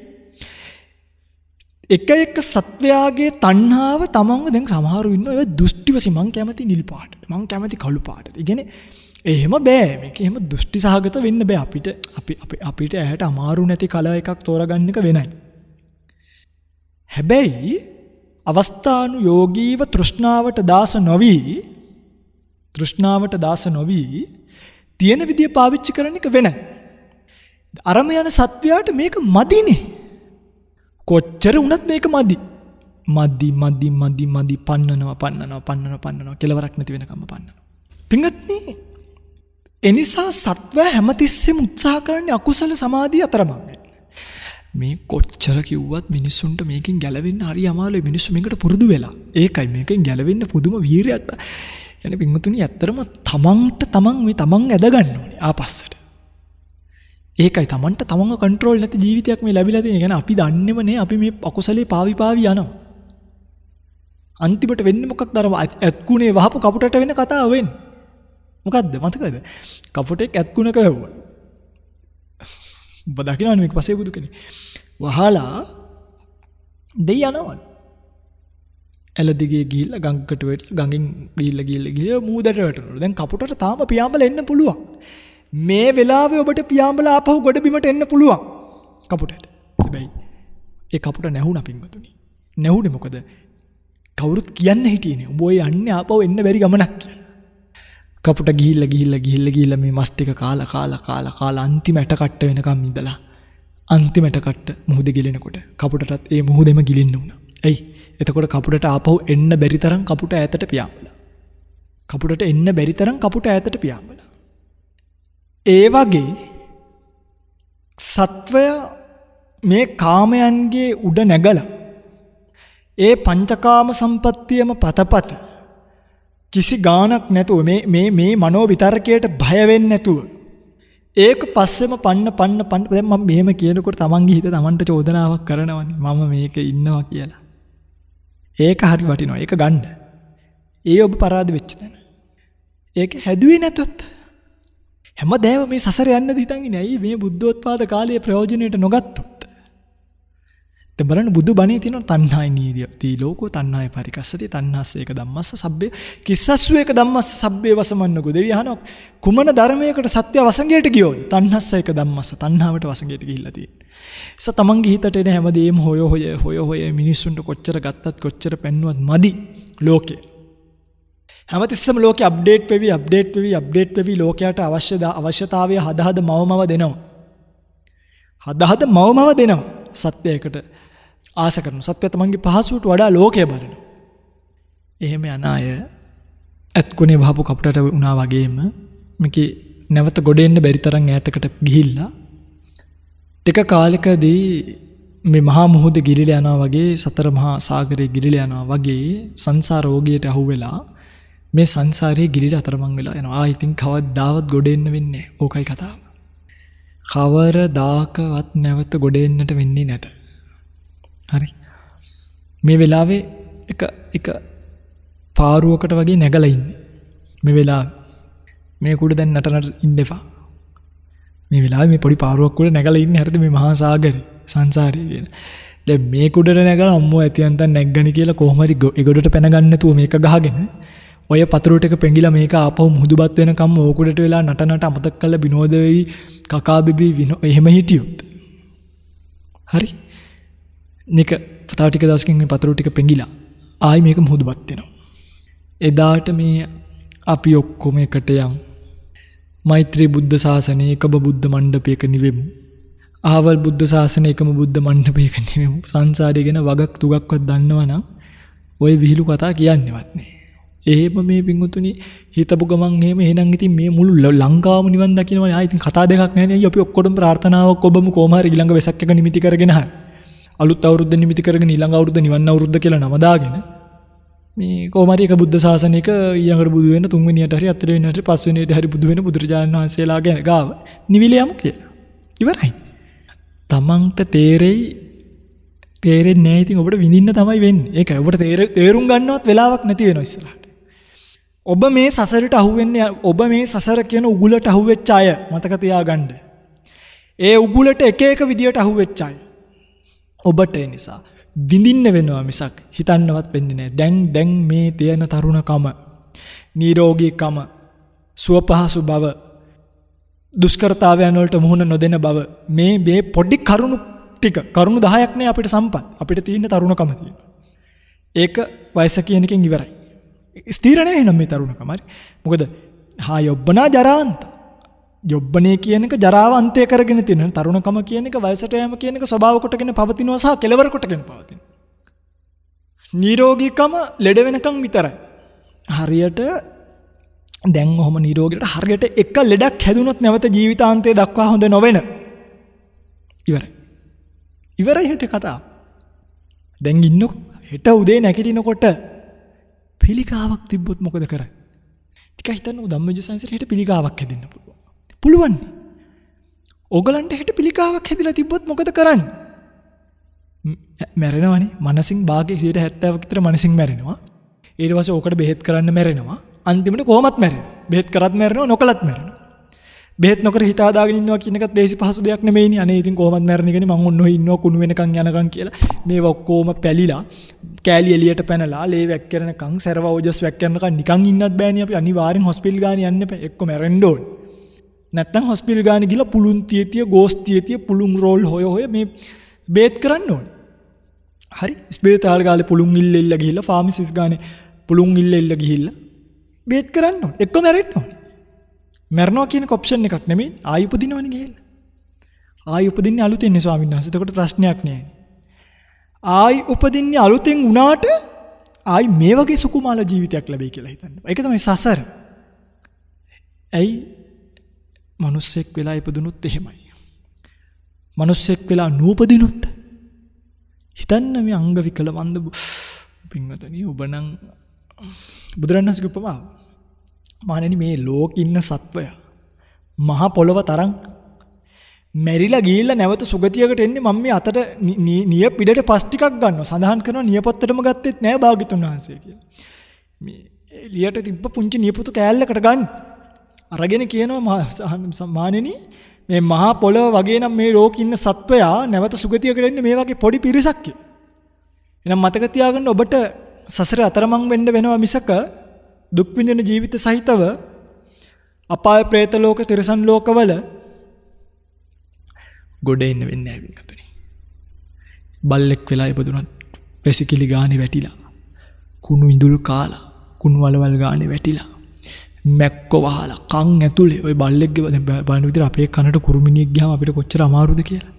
එක සත්වයාගේ තණ්හාව තමන්ව දැන් සමහරු ඉන්නවා ඒවා දෘෂ්ටි වශයෙන් මං කැමති නිල් පාටට. මං කැමති කළු පාටට. ඒ කියන්නේ එහෙම බෑ. මේක එහෙම දෘෂ්ටි සහගත වෙන්න බෑ. අපිට ඇහැට අමාරු නැති කලර් එකක් තෝරගන්න එක වෙනයි. හැබැයි අවස්ථානුයෝගීව තෘෂ්ණාවට දාස නොවි තියෙන විදිය පාවිච්චි කරන එක වෙනයි. අරම යන සත්වයාට මේක මදිනේ. කොච්චර වුණත් මේක මදි පන්නනවා කෙලවරක් නැති වෙනකම්ම පන්නනවා. පින්වත්නි එනිසා සත්වයා හැමතිස්සෙම උත්සාහ කරන්නේ අකුසල සමාධිය අතරමං වෙන්න. මේ කොච්චර කිව්වත් මිනිස්සුන්ට මේකෙන් ගැලවෙන්න හරි අමාරුයි. මිනිස්සු මේකට පුරුදු වෙලා. ඒකයි මේකෙන් ගැලවෙන්න පුදුම වීරයක්. يعني පින්වතුනි ඇත්තටම තමන් ඇද ගන්න ඕනේ ආපස්සට. ඒකයි තමන්ට තමන්ව කන්ට්‍රෝල් නැති ජීවිතයක් මේ ලැබිලා තියෙන්නේ. يعني අපි දන්නේම නෑ අපි මේ අකුසලේ පාවි යනවා. අන්තිමට වෙන්නේ මොකක්ද අර ඇත්කුණේ වහපු කපුටට වෙන කතාව වෙන්නේ. මොකද්ද මතකද? කපුටෙක් ඇත්කුණක වැහුවා. ඔබ දකින්නවනේ මේක පස්සේ බුදු කෙනෙක්. වහලා දෙය යනවා. එළදිගේ ගිහිල්ලා ගඟකට වැටලා ගඟෙන් ගිහිල්ලා මූදට වැටෙනවා. දැන් කපුටට තාම පියාඹලා එන්න පුළුවන්. මේ වෙලාවේ ඔබට පියාඹලා ආපහු ගොඩ බිමට එන්න පුළුවන් කපුටට. හැබැයි ඒ කපුට නැහුණා පින්වතුනි. නැහුනේ මොකද? කවුරුත් කියන්න හිටියේනේ. උඹ ඔය යන්නේ ආපහු එන්න බැරි ගමනක් කියලා. කපුට ගිහිල්ලා මේ මස් ටික කාලා අන්තිම ඇටකට්ට වෙනකම් ඉඳලා අන්තිම ඇටකට්ට මුහුදේ ගිලිනකොට කපුටටත් ඒ මුහුදෙම ගිලින්න වුණා. එයි එතකොට කපුටට ආපහු එන්න බැරි තරම් කපුට ඈතට පියාඹලා. කපුටට එන්න බැරි තරම් කපුට ඈතට පියාඹලා. ඒ වගේ සත්වය මේ කාමයන්ගේ උඩ නැගලා ඒ පංචකාම සම්පත්තියම පතපත කිසි ගාණක් නැතුව මේ මනෝ විතරකයට බය වෙන්නේ නැතුව ඒක පස්සෙම පන්න දැන් මම මෙහෙම කියනකොට තමන්ගේ හිත තමන්ට චෝදනාවක් කරනවනේ මම මේක ඉන්නවා කියලා. ඒක හරි වටිනවා. ඒක ගන්න. ඒ ඔබ පරාද වෙච්ච තැන. ඒක හැදුවේ නැතොත් හැමදේම මේ සසර යන්න දිතන් ඉන්නේ. ඇයි මේ බුද්ධෝත්පාද කාලයේ ප්‍රයෝජනෙට නොගත්තොත්? දැන් බලන්න බුදු බණේ තියෙන තණ්හායි නීතිය. තීලෝකෝ තණ්හායි පරිකස්සති තණ්හස්ස ඒක ධම්මස්ස සබ්බේ කිස්සස්සු ඒක ධම්මස්ස සබ්බේ වසමන්නකෝ. දෙවියන් අහනවා කුමන ධර්මයකට සත්‍ය වසඟයට ගියෝද? තණ්හස්ස ඒක ධම්මස්ස තණ්හාවට වසඟයට ගිහිල්ලා තියෙන්නේ. ඒස තමන්ගේ හිතට එන හැමදේම හොය මිනිස්සුන්ට කොච්චර ගත්තත් කොච්චර පෙන්නුවත් මදි ලෝකේ. හැමතිස්සම ලෝකේ අප්ඩේට් වෙවි ලෝකයට අවශ්‍යතාවය හද මවමව දෙනවා. හද මවමව දෙනවා. සත්‍යයකට ආස කරන සත්‍ය තමන්ගේ පහසුවට වඩා ලෝකය බලන. එහෙම යන අය ඇත්කුණේ වහපු කපුටට වුණා වගේම මේකේ නැවත ගොඩ එන්න බැරි තරම් ඈතකට ගිහිල්ලා ටික කාලෙකදී මේ මහා මුහුදේ ගිලිලා යනවා වගේ සතර මහා සාගරේ ගිලිලා යනවා වගේ සංසාර රෝගියට අහුවෙලා මේ සංසාරයේ ගිලිලා අතරමං වෙලා යනවා. ඉතින් කවදාවත් ගොඩ එන්න වෙන්නේ නැහැ. ඕකයි කතාව. කවරදාකවත් නැවත ගොඩ එන්නට වෙන්නේ නැත. හරි. මේ වෙලාවේ එක පාරුවකට වගේ නැගලා ඉන්නේ. මේ වෙලාවේ මේ කුඩ දැන් නටනට ඉන්න එපා. මේ වෙලාවේ මේ පොඩි පාරුවක් උඩ නැගලා ඉන්නේ හරිද මේ මහා සාගරේ සංසාරේ කියන. දැන් මේ කුඩට නැගලා අම්මෝ ඇතියන්තන් නැග්ගනි කියලා කොහොම හරි ඒගොඩට පැන ගන්න නැතුව මේක ගහගෙන ඔය පතුරු ටික පෙඟිලා මේක ආපහු මුහුදුබත් වෙනකම් ඕකුඩට වෙලා නටනට අමතක කරලා විනෝද වෙවි කකා බිබී එහෙම හිටියොත්. හරි. මේක තව ටික දවසකින් මේ පතුරු ටික පෙඟිලා ආයි මේක මුහුදුබත් වෙනවා. එදාට මේ අපි ඔක්කොම එකට යන් මෛත්‍රී බුද්ධ ශාසනයේ එකම බුද්ධ මණ්ඩපයක නිවෙමු. ආවල් බුද්ධ ශාසනයේ එකම බුද්ධ මණ්ඩපයක නිවෙමු. සංසාරය ගැන වගක් තුගක්වත් දන්නවනම් ඔය විහිළු කතා කියන්නේවත් නෑ. එහෙම මේ පිංගුතුනි හිතපු ගමන් එහෙනම් ඉතින් මේ මුළු ලංකාවම නිවන් දකින්නවනේ. ආයි ඉතින් කතා දෙකක් නෑනේ. අපි ඔක්කොටම ප්‍රාර්ථනාවක් ඔබමු කොහොම හරි ඊළඟ වෙසක් එක නිමිති කරගෙන හරි. අලුත් අවුරුද්ද නිමිති කරගෙන ඊළඟ අවුරුද්ද නිවන් අවුරුද්ද කියලා නම දාගෙන මේ කොහොම හරි එක බුද්ධ ශාසනයක ඊළඟට බුදු වෙන තුන්වෙනියට හරි හතරවෙනියට හරි පස්වෙනියට හරි බුදු වෙන බුදුරජාණන් වහන්සේලා ගැන ගාව නිවිල යමු කියලා. ඉවරයි. තමන්ට තේරෙන්නේ නැහැ. ඉතින් ඔබට විඳින්න තමයි වෙන්නේ. ඒකයි ඔබට තේරුම් ගන්නවත් වෙලාවක් නැති වෙනවා ඉස්සරහට. ඔබ මේ සසරට අහුවෙන්නේ ඔබ මේ සසර කියන උගුලට අහුවෙච්ච අය මතක තියාගන්න. ඒ උගුලට එක එක විදියට අහුවෙච්ච අය. ඔබට ඒ නිසා විඳින්න වෙනවා මිසක් හිතන්නවත් වෙන්නේ නැහැ. දැන් මේ තියෙන තරුණකම, නිරෝගීකම, සුවපහසු බව, දුෂ්කරතාවයන් වලට මුහුණ නොදෙන බව මේ පොඩි කරුණු 10ක් නේ අපිට සම්පත්. අපිට තියෙන තරුණකම තියෙනවා. ඒක වයස කියන එකෙන් ඉවරයි. ස්ථිර නැහැ නම් මේ තරුණකම. හරි. මොකද යොබ්බනා ජරාන්ත. යොබ්බනේ කියන එක ජරාව අන්තය කරගෙන තියෙන. තරුණකම කියන එක වයසට යෑම කියන එක ස්වභාව කොටගෙන පවතිනවා සහ කෙලවර කොටගෙන පවතින. නිරෝගීකම ලෙඩ වෙනකම් විතරයි. හරියට දැන් ඔහම නිරෝගීට හරියට එක ලෙඩක් හැදුනොත් නැවත ජීවිතාන්තය දක්වා හොඳ නොවන. ඉවරයි හිතේ කතාව. දැන් ඉන්නකො හෙට උදේ නැගිටිනකොට පිළිකාවක් තිබ්බොත් මොකද කරන්නේ? ටික හිතන්න ධම්මජ සයන්සෙට හෙට පිළිකාවක් හැදෙන්න පුළුවන්. පුළුවන්. ඔයගලන්ට හෙට පිළිකාවක් හැදිලා තිබ්බොත් මොකද කරන්නේ? මැරෙනවනේ. මනසින් භාගයේ 70ක් විතර මනසින් මැරෙනවා. ඊට පස්සේ ඕකට බෙහෙත් කරන්න මැරෙනවා. අන්තිමට කොහොමත් මැරෙනවා. බෙහෙත් කරත් මැරෙනවා, නොකලත් මැරෙනවා. බෙහෙත් නොකර හිත හදාගෙන ඉන්නවා කියන එකත් දේසි පහසු දෙයක් නෙමෙයිනේ. අනේ ඉතින් කොහොමත් මැරෙන එකනේ මං ඔන්න ඔහි ඉන්නවා කුණු වෙනකන් යනකන් කියලා. මේව ඔක්කොම පැලිලා, කෑලි එළියට පැනලා, ලේ වැක්කරනකන්, සර්ව ඕජස් වැක්කරනකන් නිකන් ඉන්නත් බෑනේ අපි. අනිවාර්යෙන් හොස්පිටල් ගාන යන්න එපා. එක්ක මැරෙන්න ඕනේ. නැත්තම් හොස්පිටල් ගාන ගිහලා පුළුන් තියතිය, ගෝස් තියතිය, පුළුන් රෝල් හොය මේ බේත් කරන්න ඕනේ. හරි. ස්පිරිතාල ගාලේ පුළුන් ඉල්ල ගිහිල්ලා, ෆාමසිස් ගානේ පුළුන් ඉල්ල ගිහිල්ලා බේත් කරන්න ඕනේ. එක්ක මැරෙන්න ඕනේ. මැරනවා කියන ඔප්ෂන් එකක් නෙමෙයි. ආයි උපදිනවනේ ගිහිල්ලා. ආයි උපදින්නේ අලුතෙන්නේ ස්වාමීන් වහන්සේ. එතකොට ප්‍රශ්නයක් නෑ. ආයි උපදින්නේ අලුතෙන් වුණාට ආයි මේ වගේ සුකුමාල ජීවිතයක් ලැබෙයි කියලා හිතන්න. ඒක තමයි සසර. ඇයි මිනිස්සෙක් වෙලා ඉපදුනොත් එහෙමයි. මිනිස්සෙක් වෙලා නූපදිනොත් හිතන්න මේ අංග විකල වන්ද පින්වතුනි ඔබ නම් බුදුරණස්ගේ උපමාව. මහණෙනි මේ ලෝකෙ ඉන්න සත්වයා මහ පොළව තරම් මැරිලා ගිහිල්ලා නැවත සුගතියකට එන්නේ මම මේ අතට නිය පිටට පස් ටිකක් ගන්නවා. සඳහන් කරනවා නියපොත්තටම ගත්තෙත් නෑ භාග්‍යතුන් වහන්සේ කියලා. මේ එළියට තිබ්බ පුංචි නියපොතු කෑල්ලකට ගන්න. අරගෙන කියනවා මහණෙනි මේ මහා පොළව වගේ නම් මේ ලෝකෙ ඉන්න සත්වයා නැවත සුගතියකට එන්නේ මේ වගේ පොඩි පිරිසක් කියලා. එහෙනම් මතක තියාගන්න ඔබට සසරේ අතරමං වෙන්න වෙනවා මිසක දුක් විඳින ජීවිත සහිතව අපාය പ്രേත ලෝක තිරසන් ලෝකවල ගොඩ එන්න වෙන්නේ නැහැ විකතුනි. බල්ලෙක් වෙලා ඉපදුනත් වැසිකිලි ගානේ වැටිලා, කුණු ඉඳුල් කාලා, කුණු වලවල් ගානේ වැටිලා, මැක්කෝ වහලා කන් ඇතුලේ ওই බල්ලෙක්ගේ බලන විදිහට අපේ කනට කුරුමිනියෙක් ගියාම අපිට කොච්චර අමාරුද කියලා.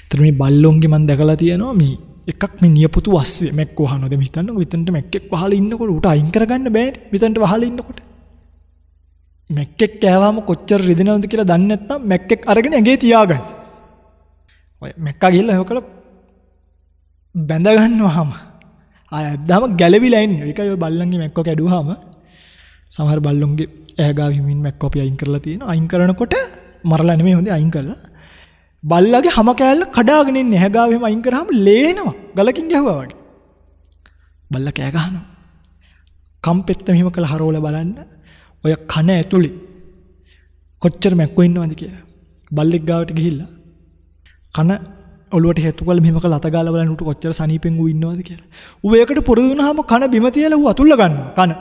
ඒතර මේ බල්ලොන්ගේ මම දැකලා තියෙනවා මේ එකක් මේ නියපොතු වස්සේ මැක්කෝ වහනවා. දැන් හිතන්නකො විතන්ට මැක්කෙක් වහලා ඉන්නකොට උට අයින් කරගන්න බෑනේ. විතන්ට වහලා ඉන්නකොට මැක්කෙක් කෑවම කොච්චර රිදෙනවද කියලා දන්නේ නැත්නම් මැක්කෙක් අරගෙන ඇඟේ තියාගන්න. ඔය මැක්කා ගිහලා හොකල බැඳ ගන්නවාම ආය ඇද්දාම ගැලවිලා ඉන්නේ. ඒකයි ඔය බල්ලන්ගේ මැක්කෝ කැඩුවාම සමහර බල්ලොන්ගේ ඇඟාව හිමින් මැක්කෝ අපි අයින් කරලා තියෙනවා. අයින් කරනකොට මරලා නෙමෙයි හොඳේ අයින් කරලා බල්ලගේ හැම කෑල්ල කඩාගෙන ඉන්නේ. ඇඟාව එහෙම අයින් කරාම ලේනවා. ගලකින් ගැහුවා වගේ. බල්ලා කෑ ගහනවා. කම්පෙත්ත මෙහෙම කළ හරවල බලන්න. ඔය කන ඇතුලේ කොච්චර මැක්කෝ ඉන්නවද කියලා. බල්ලෙක් ගාවට ගිහිල්ලා කන ඔළුවට හේතු කරලා මෙහෙම කළ අත ගාලා බලන්න උට කොච්චර සනීපෙන් ඌ ඉන්නවද කියලා. ඌ ඒකට පුරුදු වුණාම කන බිම තියලා ඌ අතුල්ල ගන්නවා කන.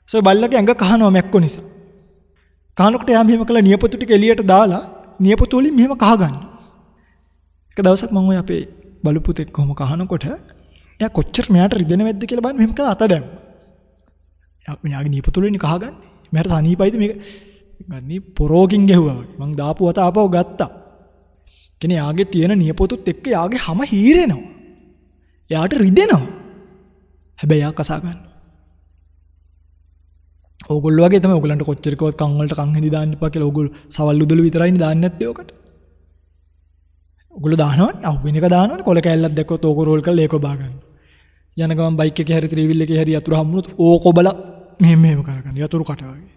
සෝ බල්ලගේ ඇඟ කහනවා මැක්කෝ නිසා. කහනකොට යා මෙහෙම කළ නියපොතු ටික එළියට දාලා නියපොතු වලින් මෙහෙම කහ ගන්න. එක දවසක් මම ඔය අපේ බලු පුතෙක් කොහොම කහනකොට එයා කොච්චර මෙයාට රිදෙනවද කියලා බලන්න මෙහෙම කළා අත දැම්ම. මෙයාගේ නියපොතු වලින් කහ ගන්න. මෙයාට සනීපයිද මේක ගන්නේ පොරෝකින් ගැහුවා වගේ. මං දාපු වත ආපහු ගත්තා. කෙනේ යාගේ තියෙන නියපොතුත් එක්ක යාගේ හැම හීරෙනවා. එයාට රිදෙනවා. හැබැයි යා කසා ගන්න. ඕගොල්ලෝ වගේ තමයි ඕගොල්ලන්ට කොච්චර කවත් කන් වලට කන් හැදි දාන්න එපා කියලා ඕගොල්ලෝ සවල් උදළු විතරයිනේ දාන්නේ නැත්තේ ඔකට. ඕගොල්ලෝ දානවනේ අහු වෙන එක දානවනේ කොල කැල්ලක් දැක්කොත් ඕක රෝල් කරලා ඒක බා ගන්න. යන ගමන් බයික් එකේ හැරි ත්‍රිවිල් එකේ හැරි යතුරු හම්බුනොත් ඕක බල මෙහෙම කරගන්න යතුරු කට වගේ.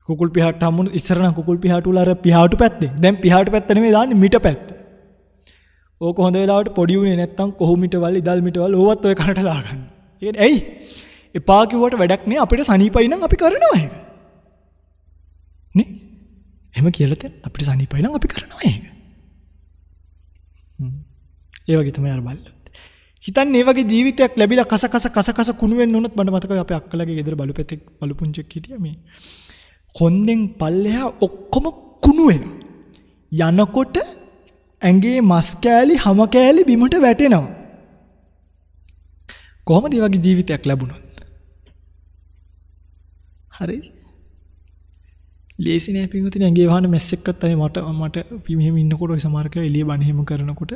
කුකුල් පිහාට හම්බුනොත් ඉස්සර නම් කුකුල් පිහාට වල අර පිහාටු පැත්තේ. දැන් පිහාටු පැත්ත නෙමෙයි දාන්නේ මිට පැත්ත. ඕක හොඳ වෙලාවට පොඩි උනේ නැත්තම් කොහු මිටවල් ඉදල් මිටවල් ඕවත් ඔය කනට දාගන්න. ඒ කියන්නේ ඇයි? එපා කිව්වට වැඩක් නෑ අපිට සනීපයි නම් අපි කරනවා ඒක. නේ? එහෙම කියලා තේ අපිට සනීපයි නම් අපි කරනවා ඒක. ඒ වගේ තමයි අර බල්ල. හිතන්නේ මේ වගේ ජීවිතයක් ලැබිලා කස කුණු වෙන්න උනොත් මට මතකයි අපේ අක්කලාගේ ගෙදර බලුපැතෙක් බලු පුංචෙක් හිටියා මේ. කොන්දෙන් පල්ලෙහා ඔක්කොම කුණු වෙනවා. යනකොට ඇඟේ මස් කෑලි හැම කෑලි බිමට වැටෙනවා. කොහොමද මේ වගේ ජීවිතයක් ලැබුණොත්? හරි. ලේසි නෑ පින්වතුනි ඇඟේ වහන මැස් එක්කත් අය මට මෙහෙම ඉන්නකොට ඔය සමහර කය එළිය බණ එහෙම කරනකොට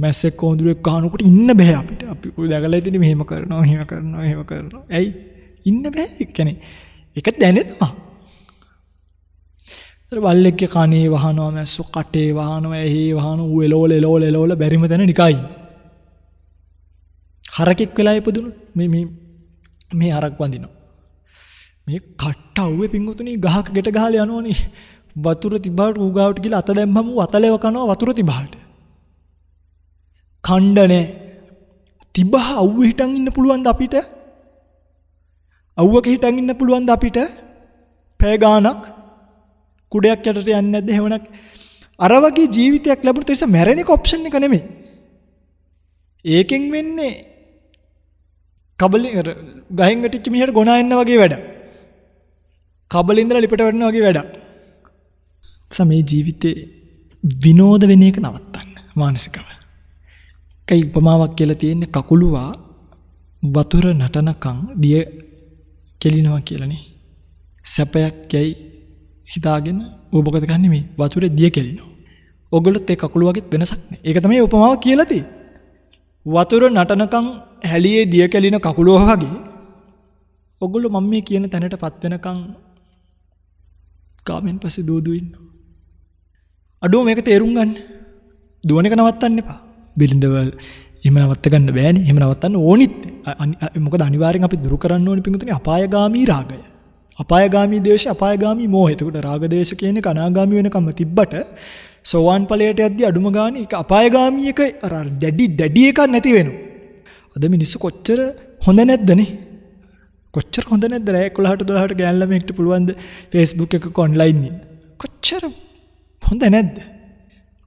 මැස් එක්ක කොඳුරෙක් කහනකොට ඉන්න බෑ අපිට. අපි ඔය දැකලා ඉතින් මෙහෙම කරනවා. ඇයි? ඉන්න බෑ. ඒ කියන්නේ ඒක දැනෙනවා. අර බල්ලෙක්ගේ කනේ වහනවා මැස්සෝ කටේ වහනවා ඇහි වහනවා ඌ එලෝල බැරිම තැන නිකයි. හරකෙක් වෙලා ඉපදුණොත් මේ හරක් වඳිනවා. මේ කට්ට අවුවේ පිංගුතුනි ගහක ගෙට ගහලා යනෝනේ. වතුර තිබාට ඌ ගාවට ගිහලා අත දැම්මම ඌ අතලෙව කනවා වතුර තිබාට. කණ්ඩ නැහැ. තිබහ අව්ව හිටන් ඉන්න පුළුවන්ද අපිට? අව්වක හිටන් ඉන්න පුළුවන්ද අපිට? පැය ගාණක් කුඩයක් යටට යන්නේ නැද්ද? එහෙමනක් අර වගේ ජීවිතයක් ලැබුණොත් ඒක මැරෙන එක ඔප්ෂන් එක නෙමෙයි. ඒකෙන් වෙන්නේ කබලෙන් ගහෙන් වැටිච්ච මිනිහට ගොනා එන්න වගේ වැඩක්. කබලෙන් ඉඳලා ලිපට වැටෙන වගේ වැඩක්. මේ ජීවිතේ විනෝද වෙන එක නවත්තන්න මානසිකව. කයි උපමාවක් කියලා තියෙන්නේ කකුලුවා වතුර නටනකම් දිය කෙලිනවා කියලානේ. සැපයක් යයි හිතාගෙන ඔබ මොකද ගන්නෙ මේ වතුරේ දිය කෙලිනවා. ඔයගොල්ලොත් ඒ කකුලුවාගෙත් වෙනසක් නෑ. ඒක තමයි උපමාව කියලා තියෙන්නේ. වතුර නටනකම් හැලියේ දිය කෙලින කකුලුවා වගේ ඔයගොල්ලෝ මම මේ කියන තැනටපත් වෙනකම් කාමෙන් පස්සේ දූදු ඉන්නවා. අඩුව මේක තේරුම් ගන්න. දුවන එක නවත්තන්න එපා. බිලින්දව එහෙම නවත්ත ගන්න බෑනේ. එහෙම නවත්තන්න ඕනිත්. මොකද අනිවාර්යෙන් අපි දුරු කරන්න ඕනි පිටුතුනේ අපායගාමී රාගය. අපායගාමී ද්වේෂය, අපායගාමී මෝහය. එතකොට රාග ද්වේෂ කියන එක අනාගාමී වෙනකම්ම තිබ්බට සෝවාන් ඵලයට යද්දී අඩුම ගානේ ඒක අපායගාමී එක අර දැඩි එකක් නැති වෙනවා. අද මිනිස්සු කොච්චර හොඳ නැද්දනේ? කොච්චර හොඳ නැද්ද? රෑ 11ට 12ට ගෑන් ළමයෙක්ට පුළුවන් ද Facebook එකක ඔන්ලයින් ඉන්න. කොච්චර හොඳ නැද්ද?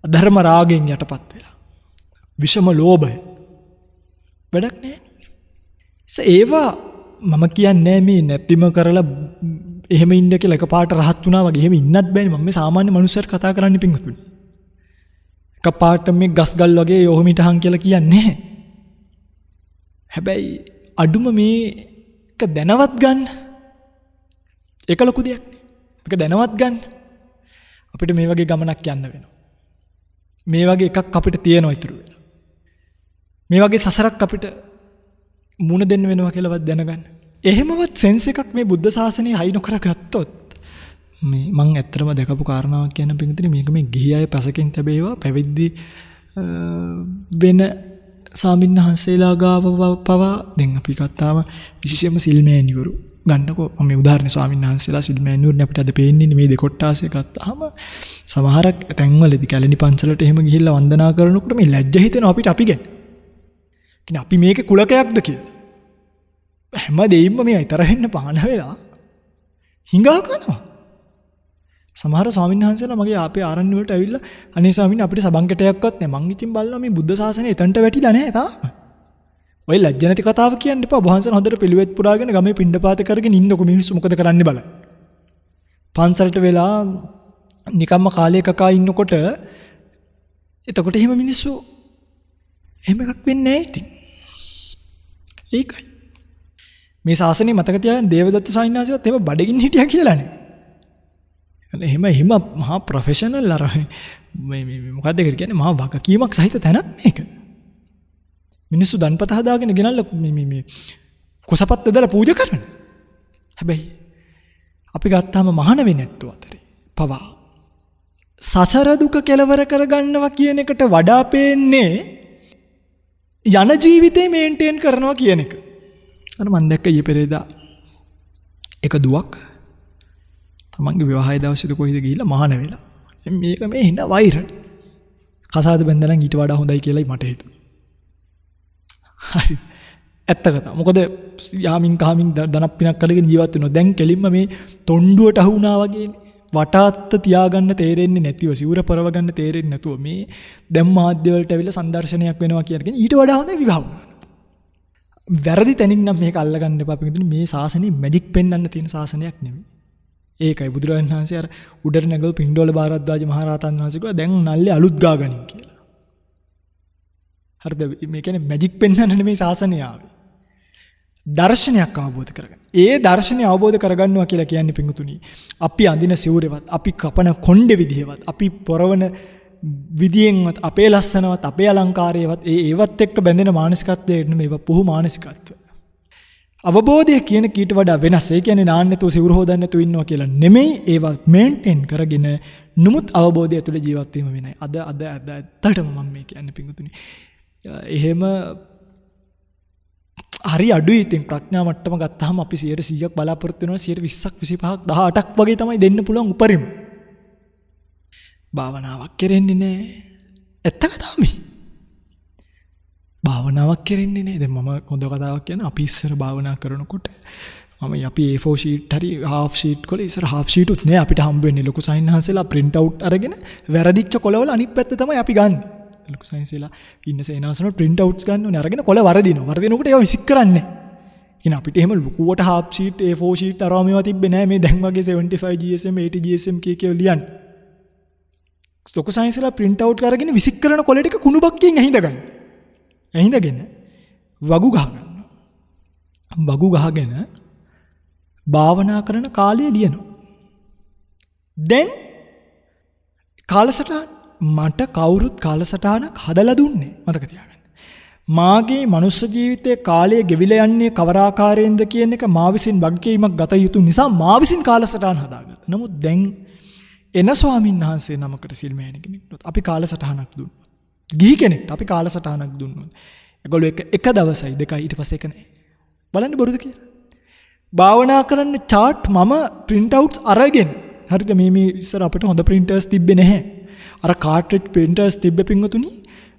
අධර්ම රාගෙන් යටපත් වෙලා. විෂම ලෝභය. වැඩක් නැහැ. ඒවා මම කියන්නේ මේ නැතිම කරලා එහෙම ඉන්න කියලා එකපාරට රහත් වුණා වගේ එහෙම ඉන්නත් බෑනේ. මම මේ සාමාන්‍ය මනුස්සයෙක් කතා කරන්න පිංගුතුනි. එකපාරට මේ ගස්ගල් වගේ යොහමිටහන් කියලා කියන්නේ නැහැ. හැබැයි අඩුම මේක දැනවත් ගන්න. ඒක ලොකු දෙයක් නේ. මේක දැනවත් ගන්න. අපිට මේ වගේ ගමනක් යන්න වෙනවා. මේ වගේ එකක් අපිට තියෙනවා ඉතුරු වෙලා. මේ වගේ සසරක් අපිට මුණ දෙන්න වෙනවා කියලාවත් දැනගන්න. එහෙමවත් සෙන්ස් එකක් මේ බුද්ධ ශාසනය හයි නොකර ගත්තොත් මේ මං ඇත්තටම දැකපු කාරණාවක් කියන පිටින් මේක මේ ගිහි අය පැසකින් තැබේවා පැවිදි වෙන සාමින්හන්සේලා ගාව පවා දැන් අපි ගත්තාම විශේෂයෙන්ම සිල්මෑණිවරු ගන්නකො මම මේ උදාහරණ ස්වාමින්හන්සේලා සිල්මෑණිවරුන් අපිට අද පේන්නේ මේ දෙකොට්ටාසය ගත්තාම සමහරක් තැන්වලදී කැලණි පන්සලට එහෙම ගිහිල්ලා වන්දනා කරනකොට මේ ලැජ්ජ හිතෙනවා අපිට අපි ගැන. කින අපි මේකේ කුලකයක්ද කියලා. හැම දෙයින්ම මේ තරහෙන්න පහන වෙලා හිඟා කරනවා. සමහර ස්වාමින්වහන්සේලා මගේ අපේ ආරණ්‍ය වලට ඇවිල්ලා අනේ ස්වාමීන් අපිට සබංකටයක්වත් නැහැ. මං ඉතින් බලනවා මේ බුද්ධ ශාසනය එතනට වැටිලා නැහැ තාම. ඔය ලැජ්ජ නැති කතාව කියන්න එපා. වහන්සේ හොඳට පිළිවෙත් පුරාගෙන ගමේ පිණ්ඩපාත කරගෙන ඉන්නකො මිනිස්සු මොකද කරන්නේ බලන්න. පන්සලට වෙලා නිකම්ම කාලේ කකා ඉන්නකොට එතකොට එහෙම මිනිස්සු එහෙම එකක් වෙන්නේ නැහැ ඉතින්. ඒකයි. මේ ශාසනය මතක තියාගන්න දේවදත්ත සාහිණාසියවත් එහෙම බඩගින්න හිටියා කියලා නේ. එහෙම මහා ප්‍රොෆෙෂනල් අර මේ මොකක්ද ඒකට කියන්නේ මහා වගකීමක් සහිත තැනක් මේක. මිනිස්සු දන්පත හදාගෙන ගෙනල්ලා මේ කුසපත් දාලා පූජා කරන. හැබැයි අපි ගත්තාම මහාන වෙන්නේ නැත්තු අතරේ පවා සසර දුක කෙලවර කරගන්නවා කියන එකට වඩා පේන්නේ යන ජීවිතේ මේන්ටේන් කරනවා කියන එක. අර මම දැක්ක ඊයේ පෙරේදා එක දුවක් තමන්ගේ විවාහය දවසේදී කොහෙද ගිහිල්ලා මහාන වෙලා. මේක මේ හින වෛරල්. කසාද බැඳලා ඊට වඩා හොඳයි කියලායි මට හිතුනේ. හරි. ඇත්ත කතාව. මොකද යාමින් කහමින් ධනක් පිනක් කරගෙන ජීවත් වෙනවා. දැන් කෙලින්ම මේ තොණ්ඩුවට අහු වුණා වගේනේ. වටාත්ත තියාගන්න තේරෙන්නේ නැතිව සිවුර පරව ගන්න තේරෙන්නේ නැතුව මේ දැන් මාධ්‍ය වලට ඇවිල්ලා සංදර්ශනයක් වෙනවා කියන්නේ ඊට වඩා හොඳයි විවාහ වුණා. වැරදි තැනින් නම් මේක අල්ලගන්න එපා. මේ ශාසනය මැජික් පෙන්වන්න තියෙන ශාසනයක් නෙමෙයි. ඒකයි බුදුරජාණන් වහන්සේ අර උඩට නැගල පින්ඩෝල භාරද්වාජ මහරහතන් වහන්සේ කිව්වා දැන් නල්ලේ අලුත් ගාගනින් කියලා. හරිද? මේ කියන්නේ මැජික් පෙන්වන්න නෙමෙයි ශාසනය ආවේ. දර්ශනයක් අවබෝධ කරගන්න. ඒ දර්ශනය අවබෝධ කරගන්නවා කියලා කියන්නේ පිංගුතුනි. අපි අඳින සිවුරේවත්, අපි කපන කොණ්ඩේ විදිහවත්, අපි පොරවන විදියෙන්වත්, අපේ ලස්සනවත්, අපේ අලංකාරයවත් ඒවත් එක්ක බැඳෙන මානසිකත්වයට මේවා පුහු මානසිකත්ව. අවබෝධය කියන කීට වඩා වෙනස්. ඒ කියන්නේ නාන්න නැතුව සිවුර හොදන්න නැතුව ඉන්නවා කියලා නෙමෙයි. ඒවා මේන්ටේන් කරගෙන නමුත් අවබෝධය තුළ ජීවත් වීම වෙනයි. අද ඇත්තටම මම මේ කියන්නේ පිංගුතුනි. එහෙම හරි අඩුයි. ඉතින් ප්‍රඥා මට්ටම ගත්තාම අපි 100%ක් බලාපොරොත්තු වෙනවා 120ක් 25ක් 18ක් වගේ තමයි දෙන්න පුළුවන් උපරිම. භාවනාවක් කරෙන්නේ නැහැ. ඇත්ත කතාව මේ. භාවනාවක් කරන්නේ නෑ. දැන් මම හොඳ කතාවක් කියන අපි ඉස්සර භාවනා කරනකොට අපි A4 ෂීට් හරි half ෂීට් කොල ඉස්සර half ෂීට් උත් නෑ අපිට හම්බ වෙන්නේ. ලොකු සයින්හන්සලා print out අරගෙන වැරදිච්ච කොලවල අනිත් පැත්ත තමයි අපි ගන්න. ලොකු සයින්හන්සලා ඉන්න සේනාසන print outs ගන්න ඕනේ අරගෙන කොල වරදිනවා. වරදිනකොට ඒවා විසික් කරන්නේ. ඉතින් අපිට එහෙම ලොකුවට half ෂීට් A4 ෂීට් අරවා මේවා තිබ්බේ නෑ. මේ දැන් වගේ 75 GSM 80 GSM කිය ලියන්න. ලොකු සයින්හන්සලා print out කරගෙන විසික් කරන කොල ටික කුණු බක්කියෙන් ඇහිඳ ගන්න. ඇහිඳගෙන වගු ගහ ගන්නවා. වගු ගහගෙන භාවනා කරන කාලය ලියනවා. දැන් කාලසටහන මට කවුරුත් කාලසටහනක් හදලා දුන්නේ මතක තියාගන්න. මාගේ මනුස්ස ජීවිතයේ කාලය ගෙවිලා යන්නේ කවර ආකාරයෙන්ද කියන එක මා විසින් වගකීමක් ගත යුතු නිසා මා විසින් කාලසටහන හදාගත්තා. නමුත් දැන් එන ස්වාමීන් වහන්සේ නමකට සිල්මෑණි කෙනෙක්ට අපි කාලසටහනක් දුන්නොත්. ගිහි කෙනෙක්ට අපි කාලසටහනක් දුන්නොත්. ඒගොල්ලෝ එක දවසයි දෙකයි ඊට පස්සේ එක නෑ. බලන්න බොරුද කියලා. භාවනා කරන්න chart මම print outs අරගෙන හරිද මේ ඉස්සර අපිට හොඳ printers තිබ්බේ නැහැ. අර cartridge printers තිබ්බේ පින්වතුනි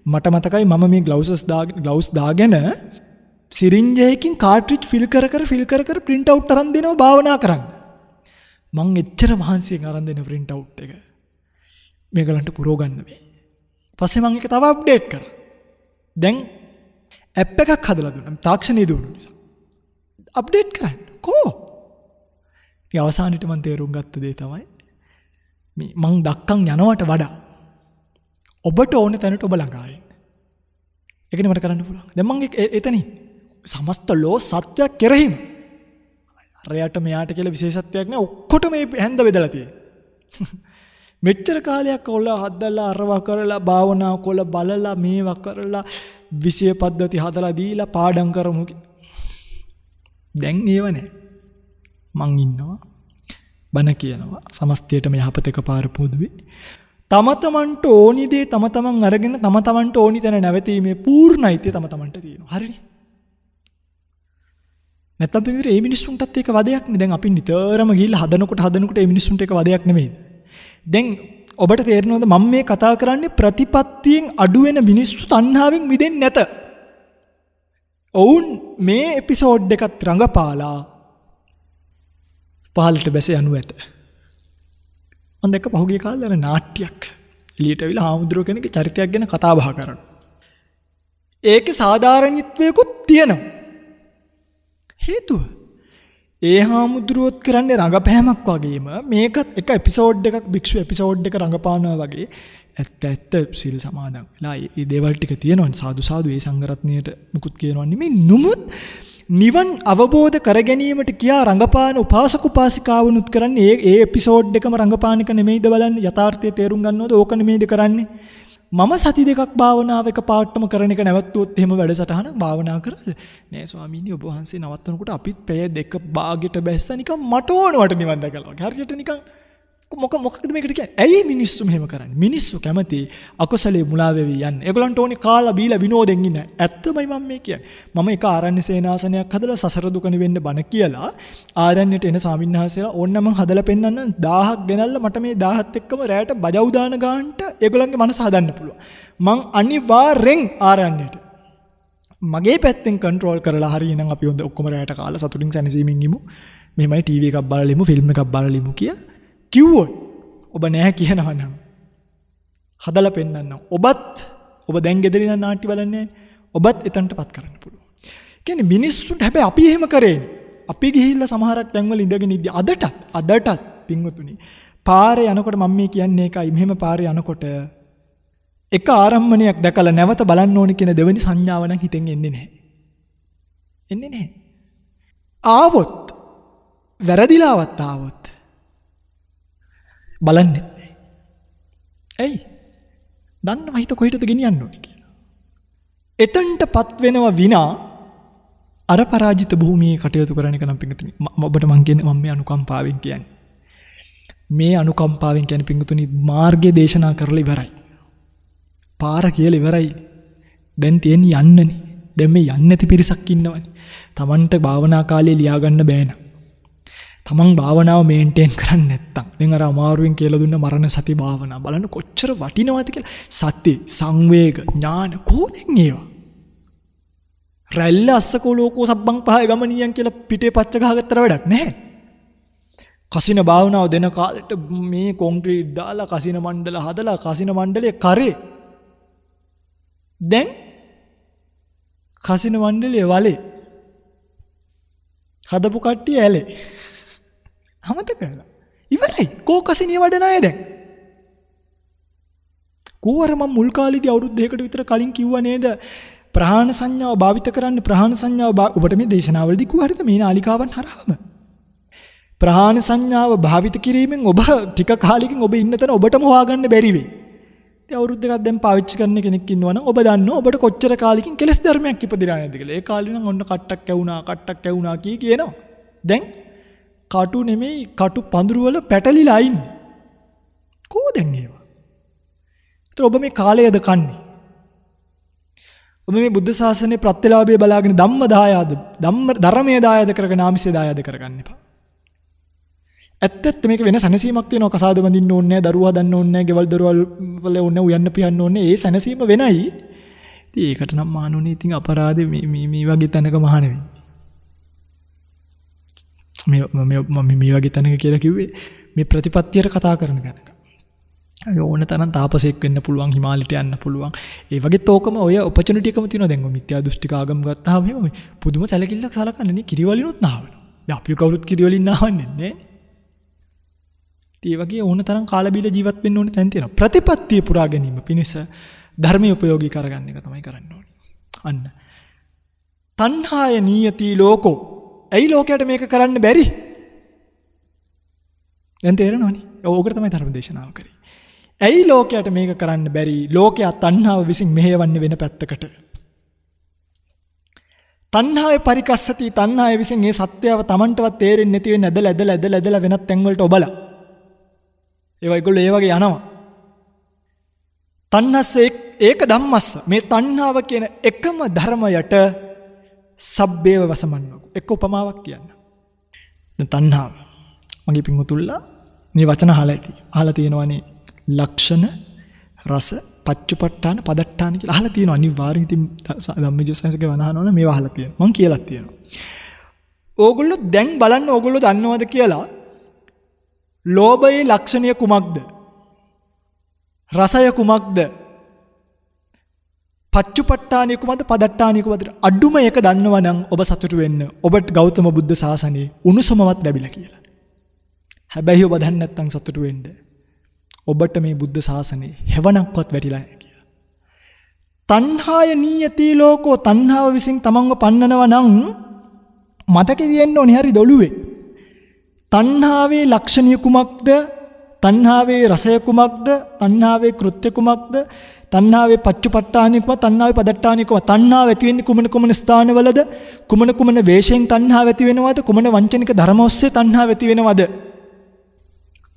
මට මතකයි මම මේ gloves දාගෙන syringe එකකින් cartridge fill කර print out අරන් දෙනවා භාවනා කරන්න. මං එච්චර මහන්සියෙන් අරන් දෙන print out එක මේගලන්ට පුරව ගන්න බෑ. පස්සේ මං ඒක තව අප්ඩේට් කරා. දැන් ඇප් එකක් හදලා දුන්නා. තාක්ෂණයේ දුන්නු නිසා. අප්ඩේට් කරන්න. කෝ? ඉතින් අවසානෙට මම තේරුම් ගත්ත දේ තමයි මේ මං දක්කන් යනවට වඩා ඔබට ඕනේ තැනට ඔබ ළඟා වෙන්න. ඒකනේ මට කරන්න පුළුවන්. දැන් මං එතනින් සමස්ත ලෝ සත්‍ය කෙරෙහිම අරයට මෙයාට කියලා විශේෂත්වයක් නෑ. ඔක්කොටම මේ හැන්ද බෙදලා තියෙන්නේ. මෙච්චර කාලයක් ඔල්ල හදලා අරවා කරලා භාවනා කොල බලලා මේවා කරලා විෂය පද්ධති හදලා දීලා පාඩම් කරමු. දැන් ඒව නෑ. මං ඉන්නවා. බණ කියනවා. සමස්තයටම යහපත එකපාර පොදුවේ. තම තමන්ට ඕනි දේ තම තමන් අරගෙන තම තමන්ට ඕනි තැන නැවතීමේ පූර්ණ අයිතිය තම තමන්ට තියෙනවා. හරිනේ. නැත්තම් පිටින් මේ මිනිස්සුන්ටත් ඒක වදයක් නේ. දැන් අපි නිතරම ගිහිල්ලා හදනකොට මේ මිනිස්සුන්ට ඒක වදයක් නෙමෙයි. දැන් ඔබට තේරෙනවද මම මේ කතා කරන්නේ ප්‍රතිපත්තියෙන් අඩු වෙන මිනිස්සු තණ්හාවෙන් මිදෙන්නේ නැත. ඔවුන් මේ එපිසෝඩ් එකත් රඟපාලා පහළට බැස යනු ඇත. මම දැක්ක පහුගිය කාලේ අර නාට්‍යයක් එළියට ඇවිල්ලා හාමුදුරුවෝ කෙනෙක්ගේ චරිතයක් ගැන කතා බහ කරනවා. ඒකේ සාධාරණීත්වයකුත් තියෙනවා. හේතුව ඒ හාමුදුරුවොත් කරන්නේ රඟපෑමක් වගේම මේකත් එක එපිසෝඩ් එකක් භික්ෂු එපිසෝඩ් එක රඟපානවා වගේ ඇත්ත සිල් සමාදන් වෙලා මේ දේවල් ටික තියෙනවා. සාදු ඒ සංඝරත්නයට මුකුත් කියනවා නෙමෙයි. නුමුත් නිවන් අවබෝධ කර ගැනීමට කියා රඟපාන උපාසක උපාසිකාවනුත් කරන්නේ ඒ එපිසෝඩ් එකම රඟපාන එක නෙමෙයිද බලන්න. යථාර්ථය තේරුම් ගන්නවද ඕක නෙමෙයිද කරන්නේ. මම සති දෙකක් භාවනාව එක පාටම කරන එක නැවතුවොත් එහෙම වැඩසටහන භාවනා කරද නෑ ස්වාමීනි ඔබ වහන්සේ නවත්තනකොට අපිත් පැය දෙක භාගෙට බැස්සා නිකන් මට ඕනවට නිවන් දැකලා වගේ. හරියට නිකන් මොකක්ද මේකට කියන්නේ? ඇයි මිනිස්සු මෙහෙම කරන්නේ? මිනිස්සු කැමති අකුසලේ මුලා වෙවි යන්නේ. ඒගොල්ලන්ට ඕනේ කාලා බීලා විනෝදෙන් ඉන්න. ඇත්තමයි මම මේ කියන්නේ. මම එක ආරණ්‍ය සේනාසනයක් හදලා සසර දුක නිවෙන්න බණ කියලා ආරණ්‍යට එන ස්වාමින්වහන්සේලා ඕන්න මම හදලා පෙන්නන්න 1000ක් ගෙනල්ලා මට මේ 1000ත් එක්කම රැයට බජව් දාන ගානට ඒගොල්ලන්ගේ මනස හදන්න පුළුවන්. මං අනිවාර්යෙන් ආරණ්‍යට මගේ පැත්තෙන් කන්ට්‍රෝල් කරලා හරියනම් අපි හොඳ ඔක්කොම රැයට කාලා සතුටින් සැනසීමෙන් ඉමු. මෙහෙමයි ටීවී එකක් බලලිමු ෆිල්ම් එකක් බලලිමු කියලා කිව්වොත් ඔබ නැහැ කියනවා නම් හදලා පෙන්නන්න. ඔබ දැන් ගෙදර ඉන්න නාට්‍ය බලන්නේ ඔබත් එතනටපත් කරන්න පුළුවන්. කියන්නේ මිනිස්සුන්ට හැබැයි අපි එහෙම කරේනේ. අපි ගිහිල්ලා සමහරක් තැන්වල ඉඳගෙන ඉද්දි අදටත් පින්වතුනි පාරේ යනකොට මම මේ කියන්නේ ඒකයි. මෙහෙම පාරේ යනකොට එක ආරම්භණයක් දැකලා නැවත බලන්න ඕනේ කියන දෙවෙනි සංඥාව නම් හිතෙන් එන්නේ නැහැ. ආවොත් වැරදිලාවත් ආවොත් බලන්නේ නැහැ. ඇයි? දන්නව හිත කොහෙටද ගෙනියන්න ඕනේ කියලා. එතනටපත් වෙනව විනා අර පරාජිත භූමියේ කටයුතු කරන එක නම් පිංගුතුනි ඔබට මං කියන්නේ මම මේ අනුකම්පාවෙන් කියන්නේ. මේ අනුකම්පාවෙන් කියන්නේ පිංගුතුනි මාර්ගය දේශනා කරලා ඉවරයි. පාර කියලා ඉවරයි. දැන් තියෙන්නේ යන්නනේ. දැන් මේ යන්නේ නැති පිරිසක් ඉන්නවනේ. Tamanට භාවනා කාලේ ලියා ගන්න බෑ නේද? තමන් භාවනාව මේන්ටේන් කරන්නේ නැත්තම් දැන් අර අමාරුවෙන් කියලා දුන්න මරණ සති භාවනාව බලන්න කොච්චර වටිනවද කියලා. සති සංවේග ඥාන කොහෙන් ඒවා රැල්ල අස්සකෝ ලෝකෝ සබ්බං පහය ගමනියන් කියලා පිටේ පච්ච ගහගත්තට වැඩක් නැහැ. කසින භාවනාව දෙන කාලෙට මේ කොන්ක්‍රීට් දාලා කසින මණ්ඩල හදලා කසින මණ්ඩලයේ කරේ. දැන් කසින මණ්ඩලයේ වලේ හදපු කට්ටිය ඇලේ. අමතක කරලා. ඉවරයි. කෝ කසිනිය වඩන අය දැන්. කෝවර මම මුල් කාලේදී අවුරුදු දෙකකට විතර කලින් කිව්වා නේද? ප්‍රහාණ සංඥාව භාවිත කරන්න ප්‍රහාණ සංඥාව ඔබට මේ දේශනාවලදී කිව්වා හරිද මේ නාලිකාවන් හරහාම. ප්‍රහාණ සංඥාව භාවිත කිරීමෙන් ඔබ ටික කාලෙකින් ඔබ ඉන්න තැන ඔබටම හොයාගන්න බැරි වෙයි. ඉතින් අවුරුදු දෙකක් දැන් පාවිච්චි කරන කෙනෙක් ඉන්නවනම් ඔබ දන්නවා ඔබට කොච්චර කාලෙකින් කෙලස් ධර්මයක් ඉපදිලා නැද්ද කියලා. ඒ කාලේ නම් ඔන්න කට්ටක් ඇවුනා කියනවා. දැන් කටු නෙමෙයි කටු පඳුරු වල පැටලිලා ඉන්නේ. කොහොමද දැන් ඒවා? ඒතර ඔබ මේ කාලයද කන්නේ? ඔබ මේ බුද්ධ ශාසනයේ ප්‍රත්‍යලාභය බලාගෙන ධර්මයේ දායාද කරගෙන ආමිෂය දායාද කරගන්න එපා. ඇත්තත් මේක වෙන සැනසීමක් තියෙනවා. කසාද බඳින්න ඕනේ නැහැ, දරුවා හදන්න ඕනේ නැහැ, ගෙවල් දොරවල් වල ඕනේ උයන්න පියන්න ඕනේ. ඒ සැනසීම වෙනයි. ඉතින් ඒකට නම් මානුනේ ඉතින් අපරාධේ මේ වගේ තැනක මහාන වෙන්නේ. මේ වගේ තැනක කියලා කිව්වේ මේ ප්‍රතිපත්තියට කතා කරන කෙනෙක්. ඕන තරම් තාපසෙක් වෙන්න පුළුවන්, හිමාලයට යන්න පුළුවන්. ඒ වගේත් ඕකම ඔය ඔපචුනිටි එකම තියෙනවා. දැන් ඔය මිත්‍යා දෘෂ්ටික ආගම් ගත්තාම එහෙම පුදුම සැලකිල්ලක් සලකන්නේ නේ. කිරිවලිනුත් නාවනවා. දැන් අපි කවුරුත් කිරිවලින් නාවන්නේ නැහැ. ඒ වගේ ඕන තරම් කාලා බීලා ජීවත් වෙන්න ඕන තැන් තියෙනවා. ප්‍රතිපත්තිය පුරා ගැනීම පිණිස ධර්මයේ උපයෝගී කරගන්න එක තමයි කරන්න ඕනේ. අන්න. තණ්හාය නියති ලෝකෝ. ඇයි ලෝකයට මේක කරන්න බැරි? දැන් තේරෙනවනේ. ඕකට තමයි ධර්ම දේශනාව කරේ. ඇයි ලෝකයට මේක කරන්න බැරි? ලෝකයා තණ්හාව විසින් මෙහෙයවන්නේ වෙන පැත්තකට. තණ්හාවේ පරිකස්සති තණ්හාවේ විසින් මේ සත්‍යව Tamanටවත් තේරෙන්නේ නැති වෙන ඇදලා වෙනත් තැන් වලට ඔබලා. ඒගොල්ලෝ ඒ වගේ යනවා. තණ්හස්ස ඒක ධම්මස්ස. මේ තණ්හාව කියන එකම ධර්මයට සබ්බේව වසමන්නෝ. එක්ක උපමාවක් කියන්න. දැන් තණ්හාව. මගේ පින්වතුල්ලා මේ වචන අහලා තියෙනවනේ. ලක්ෂණ රස පච්චුපට්ඨාන පදට්ඨාන කියලා අහලා තියෙනවා. අනිවාර්යෙන් ඉතින් ධම්මජෝසංශකේ වනහනවනේ මේවා අහලා තියෙනවා. මම කියලා තියෙනවා. ඕගොල්ලෝ දැන් බලන්න ඕගොල්ලෝ දන්නවද කියලා? ලෝභයේ ලක්ෂණය කුමක්ද? රසය කුමක්ද? පච්චුපට්ඨානිය කුමක්ද? පදට්ඨානිය කුමක්ද? අඩුම එක දන්නවනම් ඔබ සතුටු වෙන්න. ඔබට ගෞතම බුද්ධ ශාසනයේ උණුසුමවත් ලැබිලා කියලා. හැබැයි ඔබ දන්නේ නැත්නම් සතුටු වෙන්න. ඔබට මේ බුද්ධ ශාසනයේ හැවණක්වත් වැටිලා නැහැ කියලා. තණ්හාය නීයති ලෝකෝ. තණ්හාව විසින් තමන්ව පන්නනවා නම් මතකෙ තියෙන්න ඕනේ හරි දොළුවේ. තණ්හාවේ ලක්ෂණිය කුමක්ද? තණ්හාවේ රසය කුමක්ද? තණ්හාවේ කෘත්‍ය කුමක්ද? තණ්හාවේ පච්චුපට්ඨානිය කුමක්ද? තණ්හාවේ පදට්ඨානිය කුමක්ද? තණ්හාව ඇති වෙන්නේ කුමන ස්ථානවලද? කුමන වේශයෙන් තණ්හාව ඇති වෙනවද? කුමන වංචනික ධර්ම ඔස්සේ තණ්හාව ඇති වෙනවද?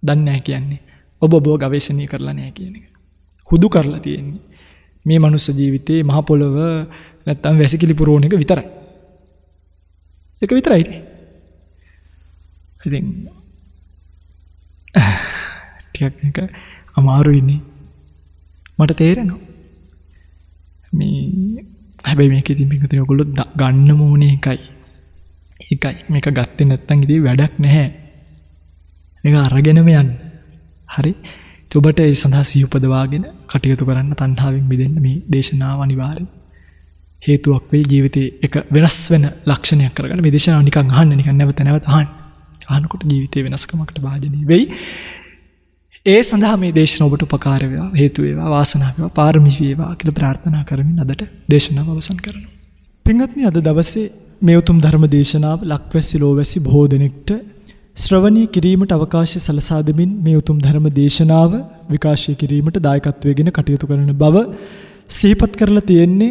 දන්නේ නැහැ කියන්නේ. ඔබ ගවේෂණය කරලා නැහැ කියන එක. හුදු කරලා තියෙන්නේ. මේ මනුස්ස ජීවිතේ මහ පොළව නැත්තම් වැසිකිලි පුරෝණ එක විතරයි. ඒක විතරයි නේ. ඉතින් ටිකක් අමාරුයිනේ. මට තේරෙනවා. මේ හැබැයි මේක ඉතින් පිටුතුනේ ඔයගොල්ලෝ ගන්න ඕනේ එකයි. මේක ගත්තේ නැත්තම් ඉතින් වැඩක් නැහැ. මේක අරගෙනම යන්න. හරි. ඔබට ඒ සඳහා සිහි උපදවාගෙන කටයුතු කරන්න තණ්හාවෙන් මිදෙන්න මේ දේශනාව අනිවාර්යයි. හේතුවක් වෙයි ජීවිතේ එක වෙනස් වෙන ලක්ෂණයක් කරගන්න මේ දේශනාව නිකන් අහන්න නිකන් නැවත අහන්න. අහනකොට ජීවිතේ වෙනස්කමකට භාජනය වෙයි. ඒ සඳහා මේ දේශන ඔබට උපකාර වේවා, හේතු වේවා, වාසනාව වේවා, පාරමී වේවා කියලා ප්‍රාර්ථනා කරමින් අදට දේශනාව අවසන් කරනවා. පින්වත්නි, අද දවසේ මේ උතුම් ධර්ම දේශනාව ලක්වැසි ලෝවැසි බොහෝ දෙනෙක්ට ශ්‍රවණී කිරීමට අවකාශය සලසා දෙමින් මේ උතුම් ධර්ම දේශනාව විකාශය කිරීමට දායකත්වයෙන් කටයුතු කරන බව සිහිපත් කරලා තියෙන්නේ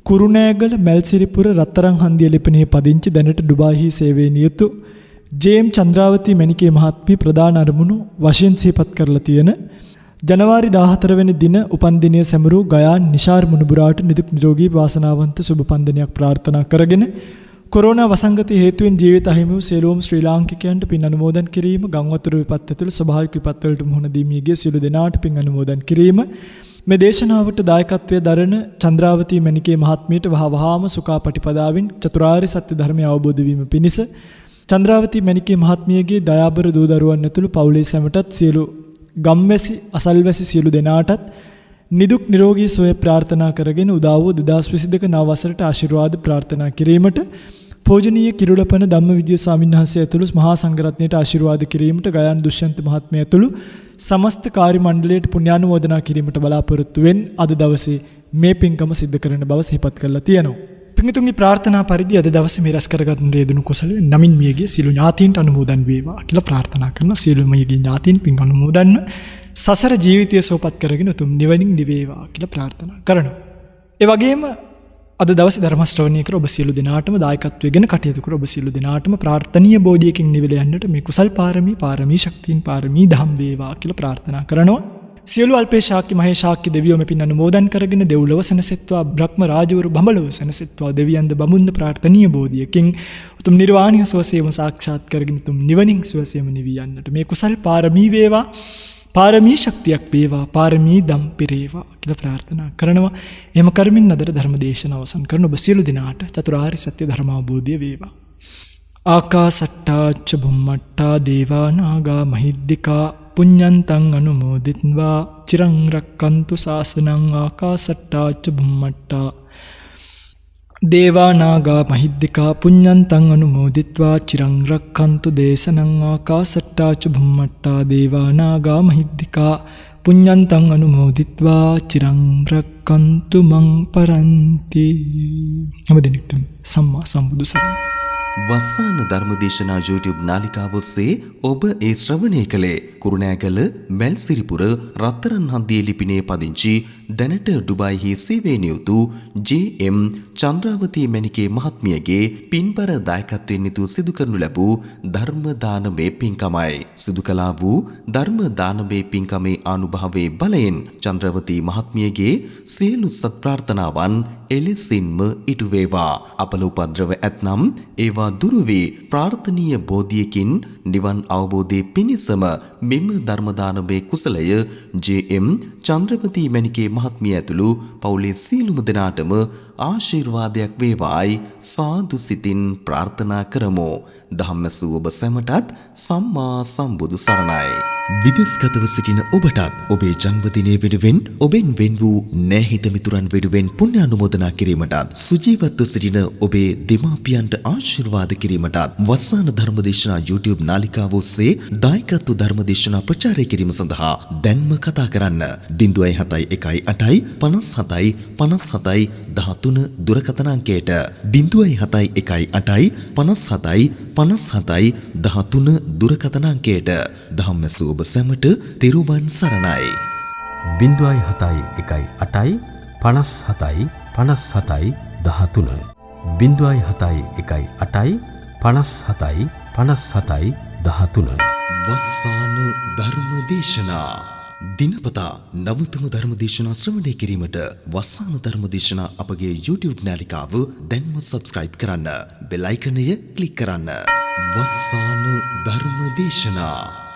කුරුණෑගල මල්සිරිපුර රත්තරන් හන්දිය ලිපිණේ පදිංචි දැනට ඩුබායිහි සේවයේ නියුතු ජේ.එම්. චන්ද්‍රාවතී මණිකේ මහත්මිය ප්‍රධාන අරමුණු වශයෙන් සිහිපත් කරලා තියෙන ජනවාරි 14 වෙනි දින උපන්දිනය සැමරූ ගයාන් නිශාර් මුණුබුරාට නිදුක් නිරෝගී වාසනාවන්ත සුබ පන්දනයක් ප්‍රාර්ථනා කරගෙන කොරෝනා වසංගතය හේතුවෙන් ජීවිත අහිමි වූ සියලුම ශ්‍රී ලාංකිකයන්ට පින් අනුමෝදන් කිරීම, ගංවතුරු විපත් ඇතුළු ස්වභාවික විපත් වලට මුහුණ දීමියගේ සියලු දෙනාට පින් අනුමෝදන් කිරීම, මේ දේශනාවට දායකත්වයේ දරන චන්ද්‍රාවතී මණිකේ මහත්මියට වහවහාම සුඛා පටිපදාවින් චතුරාර්ය සත්‍ය ධර්මය අවබෝධ වීම පිණිස චන්ද්‍රාවතී මණිකේ මහත්මියගේ දයාබර දූ දරුවන් ඇතුළු පවුලේ සැමටත් සියලු ගම්වැසි අසල්වැසි සියලු දෙනාටත් නිදුක් නිරෝගී සුවය ප්‍රාර්ථනා කරගෙන උදා වූ 2022 නව වසරට ආශිර්වාද ප්‍රාර්ථනා කිරීමට පූජනීය කිරුළපන ධම්මවිජය ස්වාමීන් වහන්සේ ඇතුළු මහා සංඝරත්නයට ආශිර්වාද කිරීමට ගයාන් දුෂ්‍යන්ත මහත්මිය ඇතුළු සමස්ත කාර්ය මණ්ඩලයට පුණ්‍යානුමෝදනා කිරීමට බලාපොරොත්තු වෙන් අද දවසේ මේ පින්කම සිද්ධ කරන බව සිහිපත් කරලා තියෙනවා. පින්තුන්ගේ ප්‍රාර්ථනා පරිදි අද දවසේ මේ රැස් කරගන්න යෙදුණු කුසල නමින් මියගේ සියලු ඥාතීන්ට අනුමෝදන් වේවා කියලා ප්‍රාර්ථනා කරන සියලු මියගේ ඥාතීන් පින් අනුමෝදන්ව සසර ජීවිතය සෝපත් කරගෙන උතුම් නිවනින් නිවේවා කියලා ප්‍රාර්ථනා කරනවා. ඒ වගේම අද දවසේ ධර්ම ශ්‍රවණය කර ඔබ සියලු දෙනාටම දායකත්වයෙන් කටයුතු කර ඔබ සියලු දෙනාටම ප්‍රාර්ථනීය බෝධියකින් නිවිල යන්නට මේ කුසල් පාරමී ශක්තියින් පාරමී දහම් වේවා කියලා ප්‍රාර්ථනා කරනවා. සියලු අල්පේ ශාක්‍ය මහේ ශාක්‍ය දෙවියෝ මෙපින් අනුමෝදන් කරගෙන දෙව්ලොව සැනසෙත්වා බ්‍රහ්ම රාජවරු බඹලොව සැනසෙත්වා දෙවියන්ද බමුණු ප්‍රාර්ථනීය බෝධියකින් උතුම් නිර්වාණීය සුවසේම සාක්ෂාත් කරගෙන උතුම් නිවනින් සුවසේම නිවී යන්නට මේ කුසල් පාරමී වේවා පාරමී ශක්තියක් වේවා පාරමී දම් පිරේවා කියලා ප්‍රාර්ථනා කරනවා. එහෙම කරමින් අදට ධර්ම දේශනාව අවසන් කරන ඔබ සියලු දිනාට චතුරාර්ය සත්‍ය ධර්ම අවබෝධය වේවා. ආකාසට්ටා ච බුම්මට්ටා දේවා නාග මහිද්దికා පුඤ්ඤන්තං අනුමෝදිත්වා චිරං රක්칸තු ශාසනං ආකාසට්ටා ච බුම්මට්ටා දේවා නාග මහිද්దికා පුඤ්ඤන්තං අනුමෝදිත්වා චිරං රක්칸තු දේශනං ආකාසට්ටා ච බුම්මට්ටා දේවා නාග මහිද්దికා පුඤ්ඤන්තං අනුමෝදිත්වා චිරං රක්칸තු මං පරන්ති. හැමදෙනෙක්ටම සම්මා සම්බුදු සරණයි. වස්සාන ධර්මදේශනා YouTube නාලිකාව ඔස්සේ ඔබ ඒ ශ්‍රවණය කළේ කුරුණෑගල මැල්සිරිපුර රත්තරන් හන්දියේ ලිපිනේ පදිංචි දැනට ඩුබායිහි සේවයේ නියුතු JM චන්ද්‍රාවතී මණිකේ මහත්මියගේ පින්බර දායකත්වයෙන් යුතු සිදු කරනු ලැබූ ධර්ම දානමේ පින්කමයි. සිදු කළා වූ ධර්ම දානමේ පින්කමේ ආනුභාවයේ බලයෙන් චන්ද්‍රාවතී මහත්මියගේ සියලු සත් ප්‍රාර්ථනාවන් එලෙසින්ම ඉටු වේවා. අපල උපද්‍රව ඇතනම් ඒවා දුරු වී ප්‍රාර්ථනීය බෝධියකින් නිවන් අවබෝධයේ පිණිසම මෙම ධර්ම දානමේ කුසලය JM චන්ද්‍රවතී මණිකේ මහත්මිය ඇතුළු පවුලේ සියලුම දෙනාටම ආශිර්වාදයක් වේවායි සාදු සිතින් ප්‍රාර්ථනා කරමු. ධම්මසු ඔබ සැමටත් සම්මා සම්බුදු සරණයි. විදේශගතව සිටින ඔබටත් ඔබේ ජන්මදිනය වෙනුවෙන් ඔබෙන් වෙන් වූ නැහිත මිතුරන් වෙනුවෙන් පුණ්‍යානුමෝදනා කිරීමටත් සුජීවත්ව සිටින ඔබේ දෙමාපියන්ට ආශිර්වාද කිරීමටත් වස්සාන ධර්මදේශනා YouTube නාලිකාව ඔස්සේ දායකත්ව ධර්මදේශනා ප්‍රචාරය කිරීම සඳහා දැන්ම කතා කරන්න 071 57 57 13 දුරකථන අංකයට 071 57 57 13 දුරකථන අංකයට ධම්මසු ඔබ සැමට තිරුවන් සරණයි. 071 8 57 57 13 071 8 57 57 13 වස්සාන ධර්ම දේශනා දිනපතා නවතම ධර්ම දේශනා ශ්‍රවණය කිරීමට වස්සාන ධර්ම දේශනා අපගේ YouTube නාලිකාව දැන්ම subscribe කරන්න. බෙල් අයිකනය ක්ලික් කරන්න. වස්සාන ධර්ම දේශනා